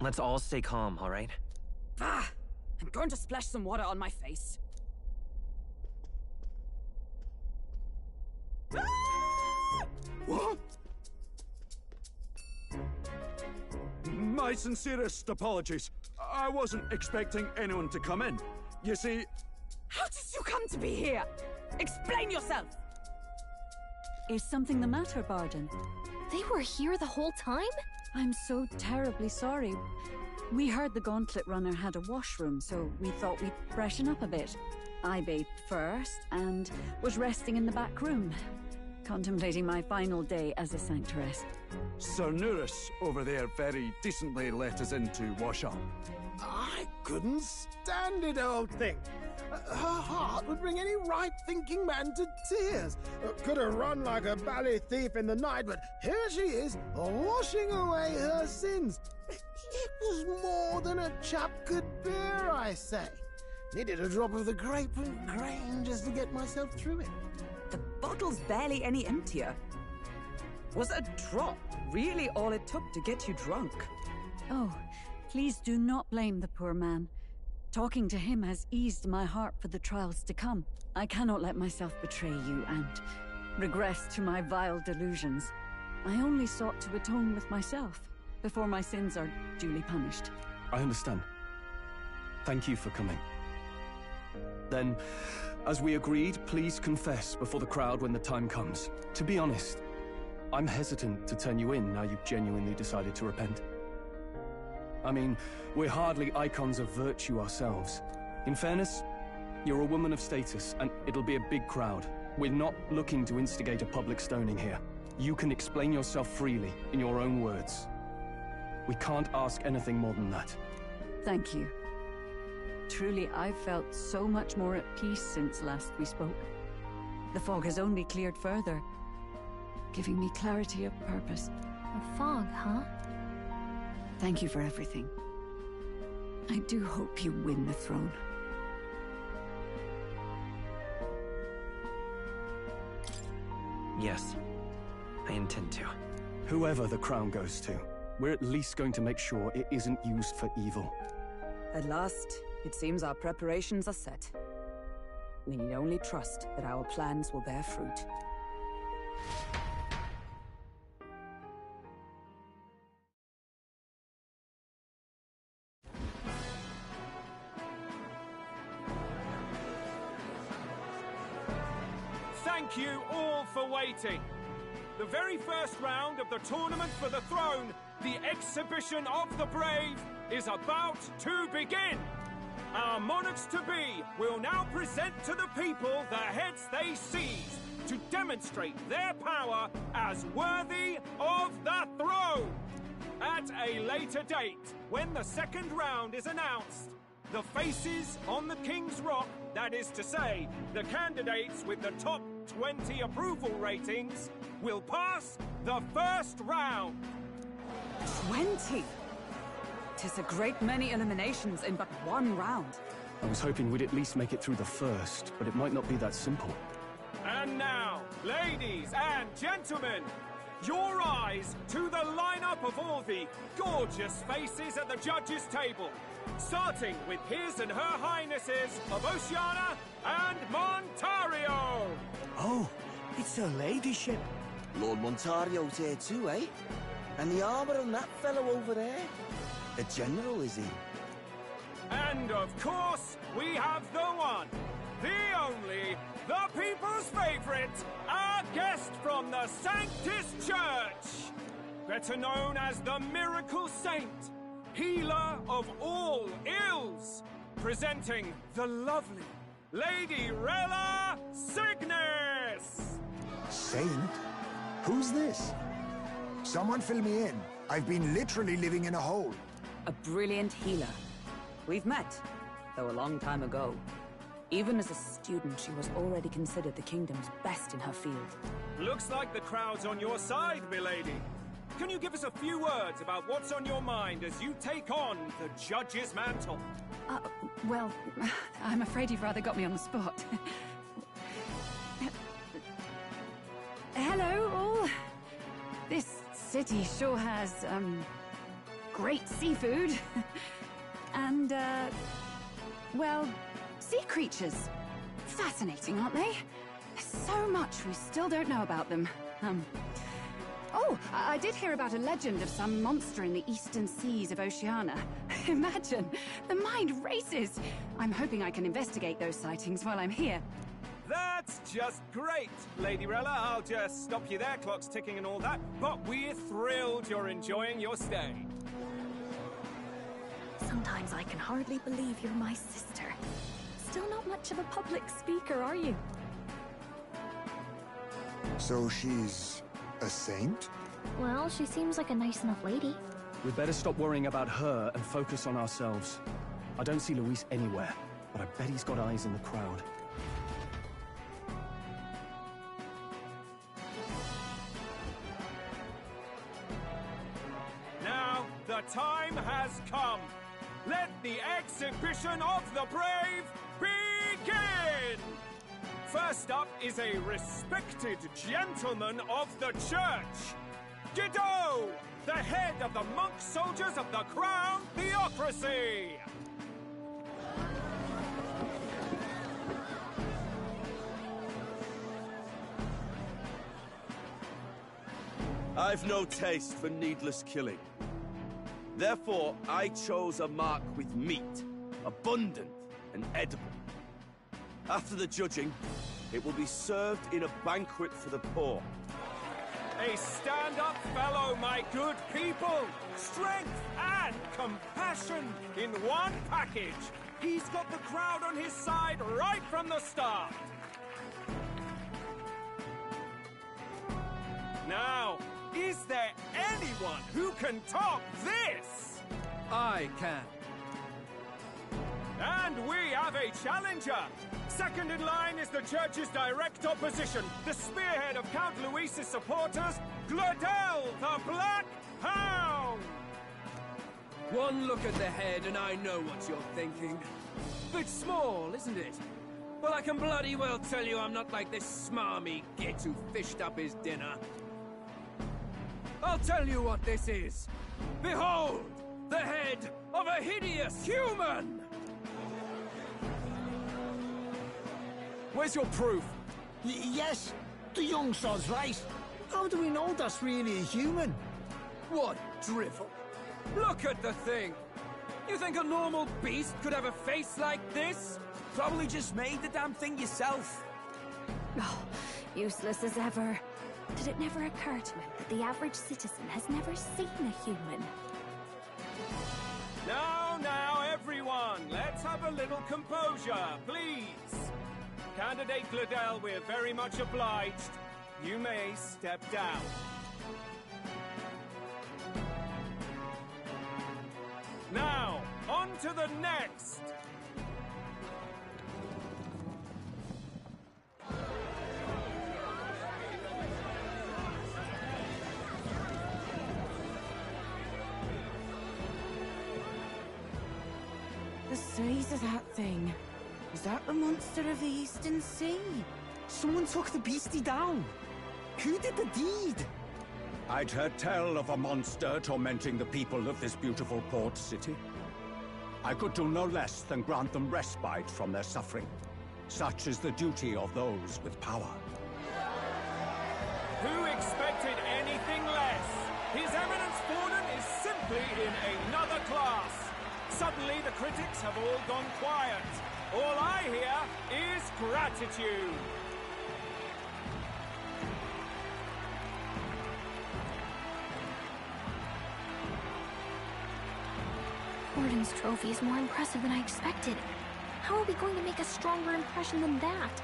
Let's all stay calm, all right? Ah! I'm going to splash some water on my face. What? My sincerest apologies. I wasn't expecting anyone to come in. You see... How did you come to be here? Explain yourself! Is something the matter, Barden? They were here the whole time? I'm so terribly sorry. We heard the Gauntlet Runner had a washroom, so we thought we'd freshen up a bit. I bathed first and was resting in the back room, contemplating my final day as a sanctuaress. Sir Nuris over there very decently let us in to wash up. I couldn't stand it, old thing. Her heart would bring any right-thinking man to tears. Could have run like a bally thief in the night, but here she is, washing away her sins. It was more than a chap could bear, I say. Needed a drop of the grapefruit grain just to get myself through it. The bottle's barely any emptier. Was a drop really all it took to get you drunk? Oh, please do not blame the poor man. Talking to him has eased my heart for the trials to come. I cannot let myself betray you and regress to my vile delusions. I only sought to atone with myself before my sins are duly punished. I understand. Thank you for coming. Then, as we agreed, please confess before the crowd when the time comes. To be honest, I'm hesitant to turn you in now you've genuinely decided to repent. I mean, we're hardly icons of virtue ourselves. In fairness, you're a woman of status, and it'll be a big crowd. We're not looking to instigate a public stoning here. You can explain yourself freely, in your own words. We can't ask anything more than that. Thank you. Truly, I've felt so much more at peace since last we spoke. The fog has only cleared further, giving me clarity of purpose. A fog, huh? Thank you for everything. I do hope you win the throne. Yes, I intend to. Whoever the crown goes to, we're at least going to make sure it isn't used for evil. At last, it seems our preparations are set. We need only trust that our plans will bear fruit. Thank you all for waiting. The very first round of the Tournament for the Throne, the Exhibition of the Brave, is about to begin. Our monarchs-to-be will now present to the people the heads they seized to demonstrate their power as worthy of the throne. At a later date, when the second round is announced, the faces on the King's Rock, that is to say, the candidates with the top 20 approval ratings, will pass the first round. 20! 'Tis a great many eliminations in but one round. I was hoping we'd at least make it through the first, but it might not be that simple. And now, ladies and gentlemen, your eyes to the lineup of all the gorgeous faces at the judges' table. Starting with His and Her Highnesses of Oceania and Montario! Oh, it's her ladyship. Lord Montario's here too, eh? And the armor on that fellow over there? A general, is he? And of course, we have the one, the only, the people's favorite, our guest from the Sanctus Church! Better known as the Miracle Saint, healer of all ills, presenting the lovely Lady Rella Cygnus! Saint? Who's this? Someone fill me in. I've been literally living in a hole. A brilliant healer. We've met, though a long time ago. Even as a student, she was already considered the kingdom's best in her field. Looks like the crowd's on your side, milady. Can you give us a few words about what's on your mind as you take on the judge's mantle? Well, I'm afraid you've rather got me on the spot. Hello, all. This city sure has, great seafood. And, well, sea creatures. Fascinating, aren't they? There's so much we still don't know about them. Oh, I did hear about a legend of some monster in the eastern seas of Oceania. Imagine, the mind races. I'm hoping I can investigate those sightings while I'm here. That's just great, Lady Rella. I'll just stop you there, clock's ticking and all that. But we're thrilled you're enjoying your stay. Sometimes I can hardly believe you're my sister. Still not much of a public speaker, are you? So she's a saint? Well, she seems like a nice enough lady. We'd better stop worrying about her and focus on ourselves. I don't see Luis anywhere, but I bet he's got eyes in the crowd. Now, the time has come. Let the exhibition of the brave begin! First up is a respected gentleman of the church. Guido, the head of the monk soldiers of the Crown Theocracy. I've no taste for needless killing. Therefore, I chose a mark with meat, abundant and edible. After the judging, it will be served in a banquet for the poor. A stand-up fellow, my good people! Strength and compassion in one package! He's got the crowd on his side right from the start! Now, is there anyone who can top this? I can. And we have a challenger! Second in line is the church's direct opposition, the spearhead of Count Luis's supporters, Gladel the Black Hound! One look at the head and I know what you're thinking. Bit small, isn't it? Well, I can bloody well tell you I'm not like this smarmy git who fished up his dinner. I'll tell you what this is. Behold, the head of a hideous human! Where's your proof? Yes, the young sod's right. How do we know that's really a human? What drivel? Look at the thing! You think a normal beast could have a face like this? Probably just made the damn thing yourself. Oh, useless as ever. Did it never occur to him that the average citizen has never seen a human? Now, everyone, let's have a little composure, please. Candidate Gladel, we're very much obliged. You may step down. Now, on to the next! The size of that thing. Is that the monster of the Eastern Sea? Someone took the beastie down. Who did the deed? I'd heard tell of a monster tormenting the people of this beautiful port city. I could do no less than grant them respite from their suffering. Such is the duty of those with power. Who expected anything less? His Eminence Forden is simply in another class. Suddenly the critics have all gone quiet. All I hear is gratitude. Forden's trophy is more impressive than I expected. How are we going to make a stronger impression than that?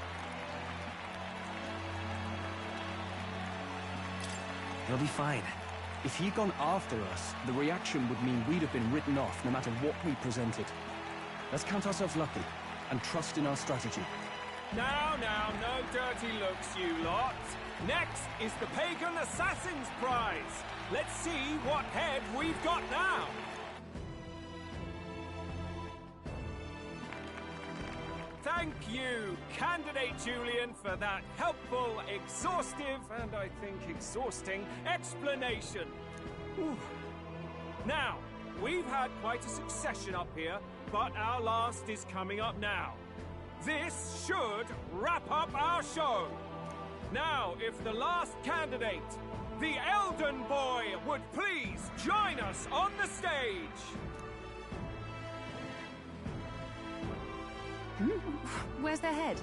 You'll be fine. If he'd gone after us, the reaction would mean we'd have been written off no matter what we presented. Let's count ourselves lucky and trust in our strategy. Now, no dirty looks, you lot. Next is the Pagan Assassin's Prize. Let's see what head we've got now. Thank you, Candidate Julian, for that helpful, exhaustive, and I think exhausting explanation. Whew. Now, we've had quite a succession up here, but our last is coming up now. This should wrap up our show. Now, if the last candidate, the Elden Boy, would please join us on the stage. Where's the head?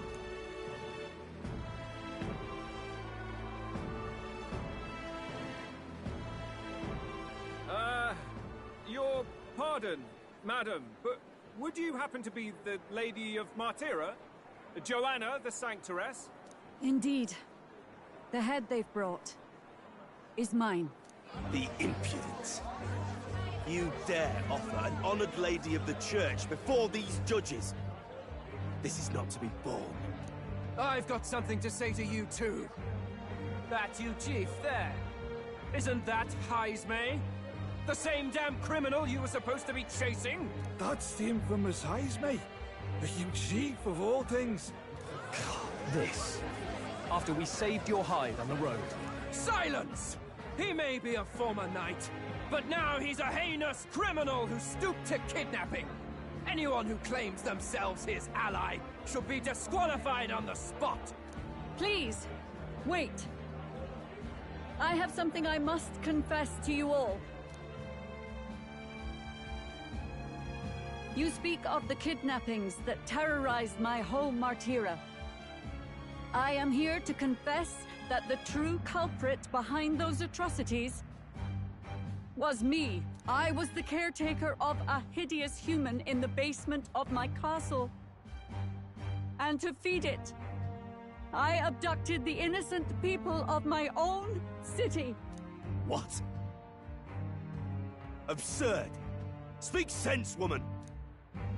Your pardon, madam, but would you happen to be the Lady of Martira? Joanna, the Sanctoress? Indeed. The head they've brought is mine. The impudence. You dare offer an honored lady of the church before these judges? This is not to be borne. I've got something to say to you too. That you chief there. Isn't that Heismay? The same damn criminal you were supposed to be chasing? That's the infamous Heismay. The huge chief of all things. This. After we saved your hide on the road. Silence! He may be a former knight, but now he's a heinous criminal who stooped to kidnapping. Anyone who claims themselves his ally should be disqualified on the spot. Please, wait. I have something I must confess to you all. You speak of the kidnappings that terrorized my home, Martira. I am here to confess that the true culprit behind those atrocities was me. I was the caretaker of a hideous human in the basement of my castle. And to feed it, I abducted the innocent people of my own city. What? Absurd! Speak sense, woman!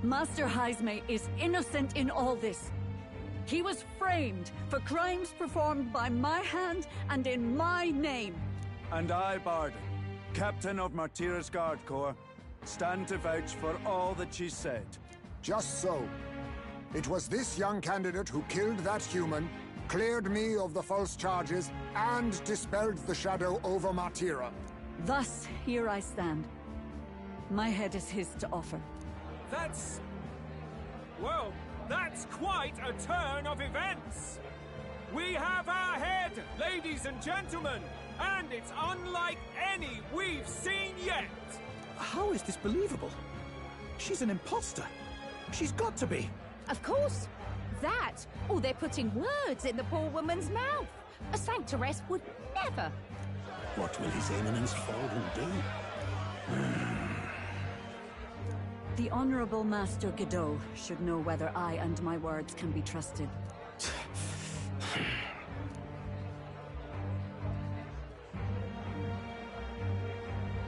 Master Heismay is innocent in all this. He was framed for crimes performed by my hand and in my name. And I, Barden, Captain of Martira's Guard Corps, stand to vouch for all that she said. Just so. It was this young candidate who killed that human, cleared me of the false charges, and dispelled the shadow over Martira. Thus, here I stand. My head is his to offer. Well, that's quite a turn of events. We have our head, ladies and gentlemen, and it's unlike any we've seen yet. How is this believable? She's an imposter. She's got to be. Of course. That, or they're putting words in the poor woman's mouth. A sanctoress would never. What will His Eminence Forden do? The Honorable Master Godot should know whether I and my words can be trusted.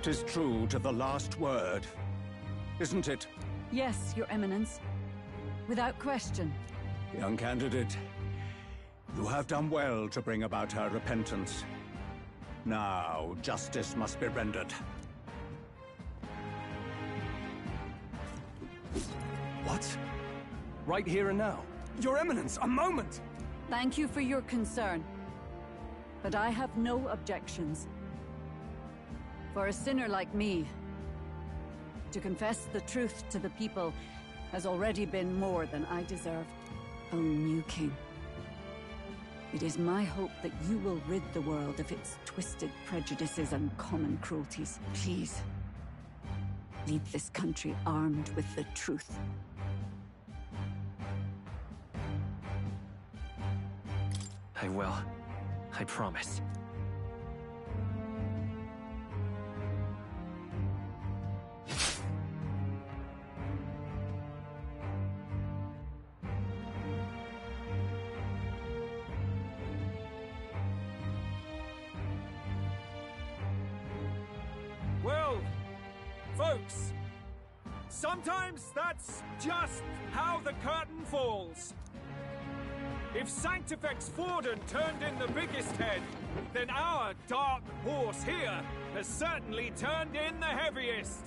'Tis true to the last word, isn't it? Yes, Your Eminence. Without question. Young candidate, you have done well to bring about her repentance. Now, justice must be rendered. What? Right here and now? Your Eminence, a moment! Thank you for your concern. But I have no objections. For a sinner like me, to confess the truth to the people has already been more than I deserve. O new king, it is my hope that you will rid the world of its twisted prejudices and common cruelties. Please, leave this country armed with the truth. I will. I promise. Well, folks, sometimes that's just how the curtain falls. If Sanctifex Forden turned in the biggest head, then our dark horse here has certainly turned in the heaviest.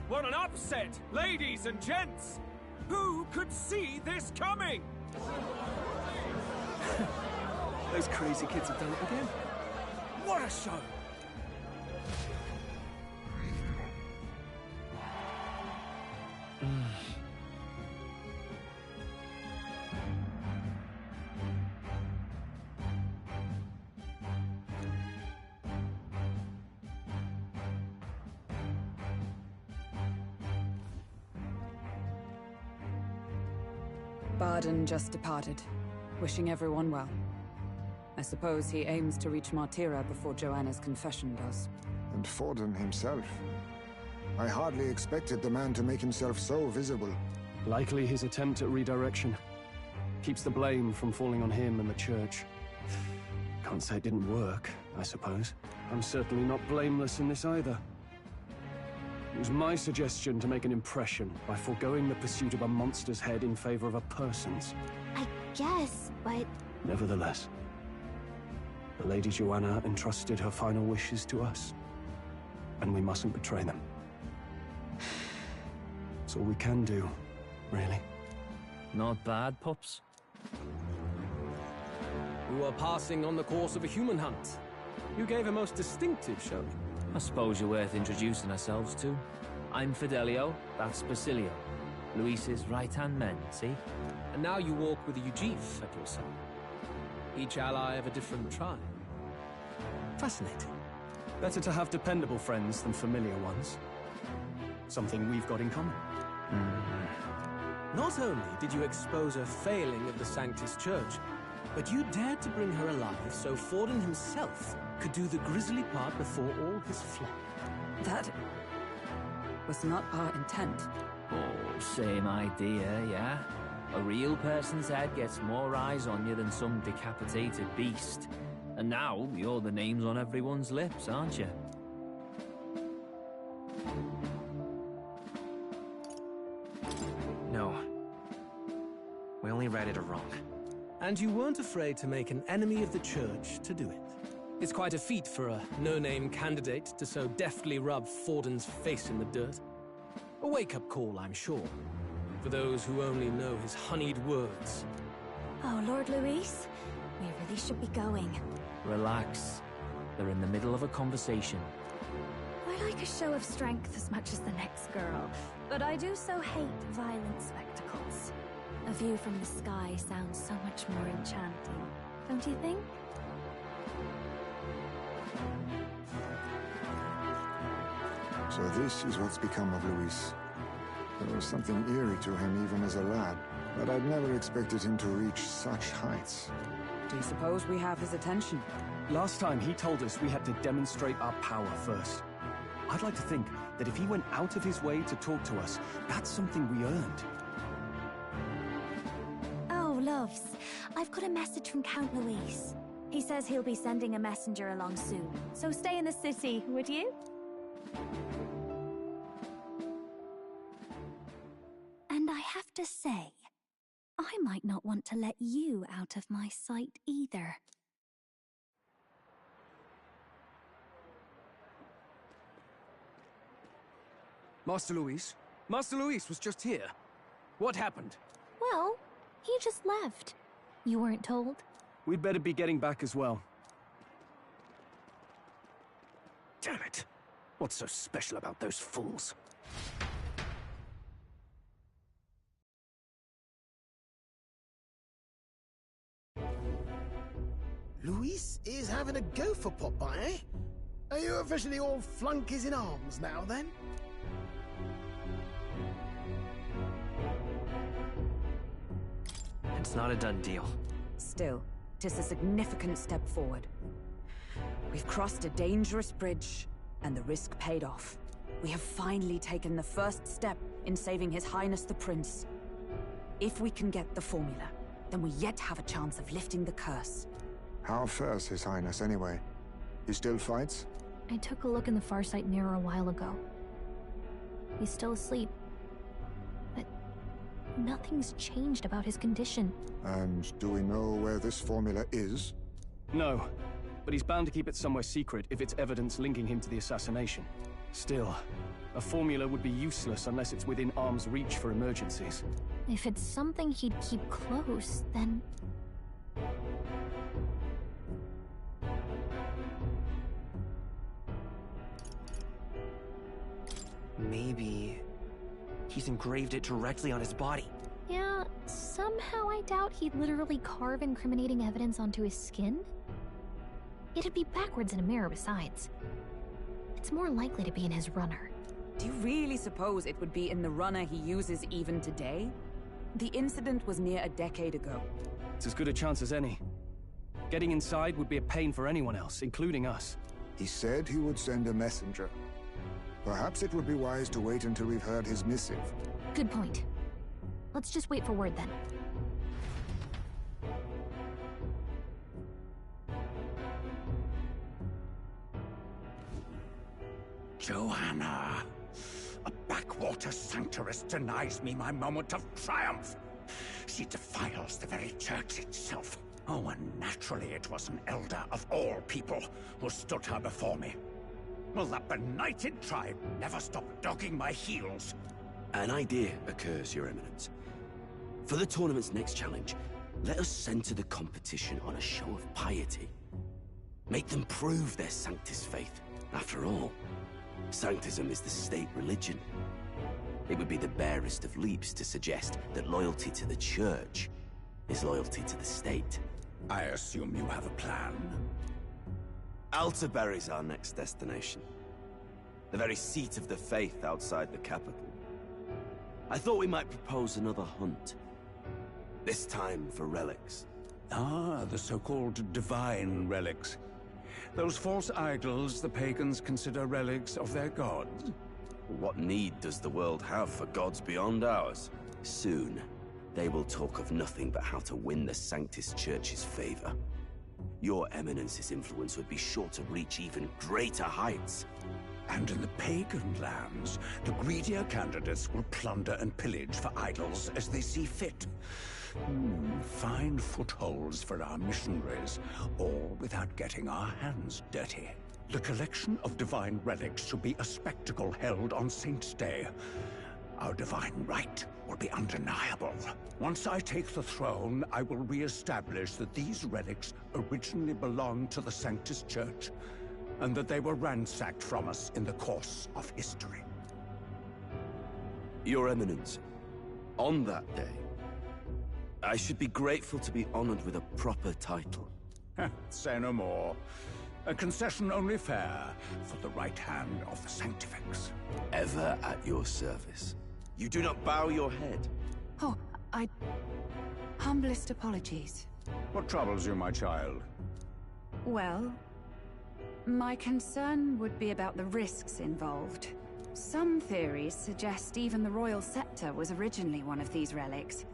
What an upset, ladies and gents! Who could see this coming? Those crazy kids have done it again. What a show! Barden just departed, wishing everyone well. I suppose he aims to reach Martira before Joanna's confession does. And Forden himself. I hardly expected the man to make himself so visible. Likely his attempt at redirection. Keeps the blame from falling on him and the church. Can't say it didn't work, I suppose. I'm certainly not blameless in this either. It was my suggestion to make an impression by foregoing the pursuit of a monster's head in favor of a person's. I guess, but... Nevertheless, the Lady Joanna entrusted her final wishes to us, and we mustn't betray them. It's all we can do, really. Not bad, pups. We were passing on the course of a human hunt. You gave a most distinctive showing. I suppose you're worth introducing ourselves to. I'm Fidelio, that's Basilio. Luis's right-hand men, see? And now you walk with a Ujif at your side. Each ally of a different tribe. Fascinating. Better to have dependable friends than familiar ones. Something we've got in common. Not only did you expose a failing of the Sanctus Church, but you dared to bring her alive so Forden himself could do the grisly part before all his flock. That was not our intent. Oh, same idea, yeah? A real person's head gets more eyes on you than some decapitated beast. And now, you're the names on everyone's lips, aren't you? No. We only read it wrong. And you weren't afraid to make an enemy of the church to do it. It's quite a feat for a no-name candidate to so deftly rub Forden's face in the dirt. A wake-up call, I'm sure, for those who only know his honeyed words. Oh, Lord Luis, we really should be going. Relax. They're in the middle of a conversation. I like a show of strength as much as the next girl, but I do so hate violent spectacles. A view from the sky sounds so much more enchanting, don't you think? So this is what's become of Luis. There was something eerie to him even as a lad, but I'd never expected him to reach such heights. Do you suppose we have his attention? Last time he told us we had to demonstrate our power first. I'd like to think that if he went out of his way to talk to us, that's something we earned. Oh, loves, I've got a message from Count Luis. He says he'll be sending a messenger along soon, so stay in the city, would you? And I have to say, I might not want to let you out of my sight either. Master Luis was just here. What happened? Well, he just left. You weren't told? We'd better be getting back as well. Damn it. What's so special about those fools? Luis is having a go for Popeye, eh? Are you officially all flunkies in arms now, then? It's not a done deal. Still, 'tis a significant step forward. We've crossed a dangerous bridge, and the risk paid off. We have finally taken the first step in saving His Highness the Prince. If we can get the formula, then we yet have a chance of lifting the curse. How fares His Highness, anyway? He still fights? I took a look in the Farsight mirror a while ago. He's still asleep. But nothing's changed about his condition. And do we know where this formula is? No, but he's bound to keep it somewhere secret if it's evidence linking him to the assassination. Still, a formula would be useless unless it's within arm's reach for emergencies. If it's something he'd keep close, then... Maybe he's engraved it directly on his body. Yeah, somehow I doubt he'd literally carve incriminating evidence onto his skin. It'd be backwards in a mirror besides. It's more likely to be in his runner. Do you really suppose it would be in the runner he uses even today? The incident was near a decade ago. It's as good a chance as any. Getting inside would be a pain for anyone else, including us. He said he would send a messenger. Perhaps it would be wise to wait until we've heard his missive. Good point. Let's just wait for word then. Joanna! A backwater sanctuarist denies me my moment of triumph! She defiles the very church itself. Oh, and naturally it was an elder of all people who stood her before me. Will that benighted tribe never stop dogging my heels? An idea occurs, Your Eminence. For the tournament's next challenge, let us center the competition on a show of piety. Make them prove their Sanctus faith. After all, Sanctism is the state religion. It would be the barest of leaps to suggest that loyalty to the Church is loyalty to the state. I assume you have a plan? Altaberry's our next destination. The very seat of the faith outside the capital. I thought we might propose another hunt. This time for relics. Ah, the so-called divine relics. Those false idols the pagans consider relics of their gods. What need does the world have for gods beyond ours? Soon, they will talk of nothing but how to win the Sanctus Church's favor. Your Eminence's influence would be sure to reach even greater heights. And in the pagan lands, the greedier candidates will plunder and pillage for idols as they see fit. Fine footholds for our missionaries, all without getting our hands dirty. The collection of divine relics should be a spectacle held on Saint's Day. Our divine right will be undeniable. Once I take the throne, I will re-establish that these relics originally belonged to the Sanctus Church, and that they were ransacked from us in the course of history. Your Eminence, on that day, I should be grateful to be honored with a proper title. Say no more. A concession only fair for the right hand of the Sanctifex. Ever at your service. You do not bow your head. Oh, humblest apologies. What troubles you, my child? Well, my concern would be about the risks involved. Some theories suggest even the royal scepter was originally one of these relics.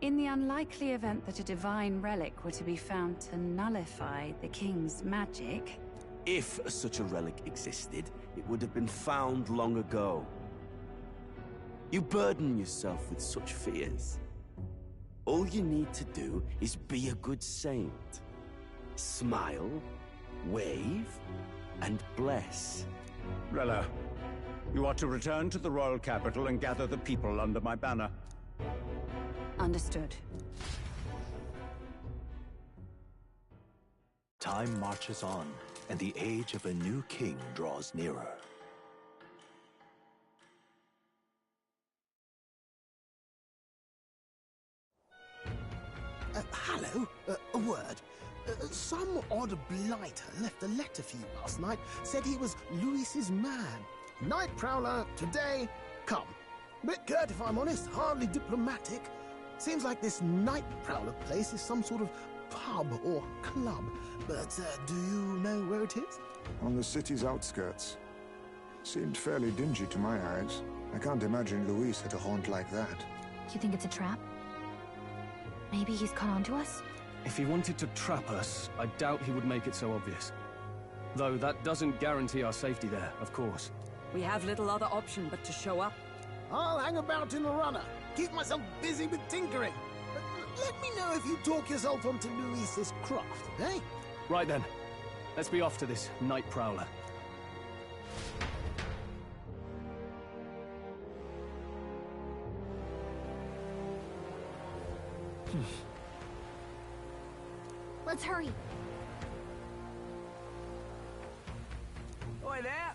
In the unlikely event that a divine relic were to be found to nullify the king's magic... If such a relic existed, it would have been found long ago. You burden yourself with such fears. All you need to do is be a good saint. Smile, wave, and bless. Rella, you are to return to the royal capital and gather the people under my banner. Understood. Time marches on, and the age of a new king draws nearer. Hello? A word. Some odd blighter left a letter for you last night. Said he was Louis's man. Night Prowler, today, come. Bit curt if I'm honest, hardly diplomatic. Seems like this Night Prowler place is some sort of pub or club. But do you know where it is? On the city's outskirts. Seemed fairly dingy to my eyes. I can't imagine Luis had a haunt like that. You think it's a trap? Maybe he's caught on to us? If he wanted to trap us, I doubt he would make it so obvious. Though that doesn't guarantee our safety there, of course. We have little other option but to show up. I'll hang about in the runner. Keep myself busy with tinkering. Let me know if you talk yourself onto Luis's craft, eh? Right then. Let's be off to this Night Prowler. Let's hurry. Oi there!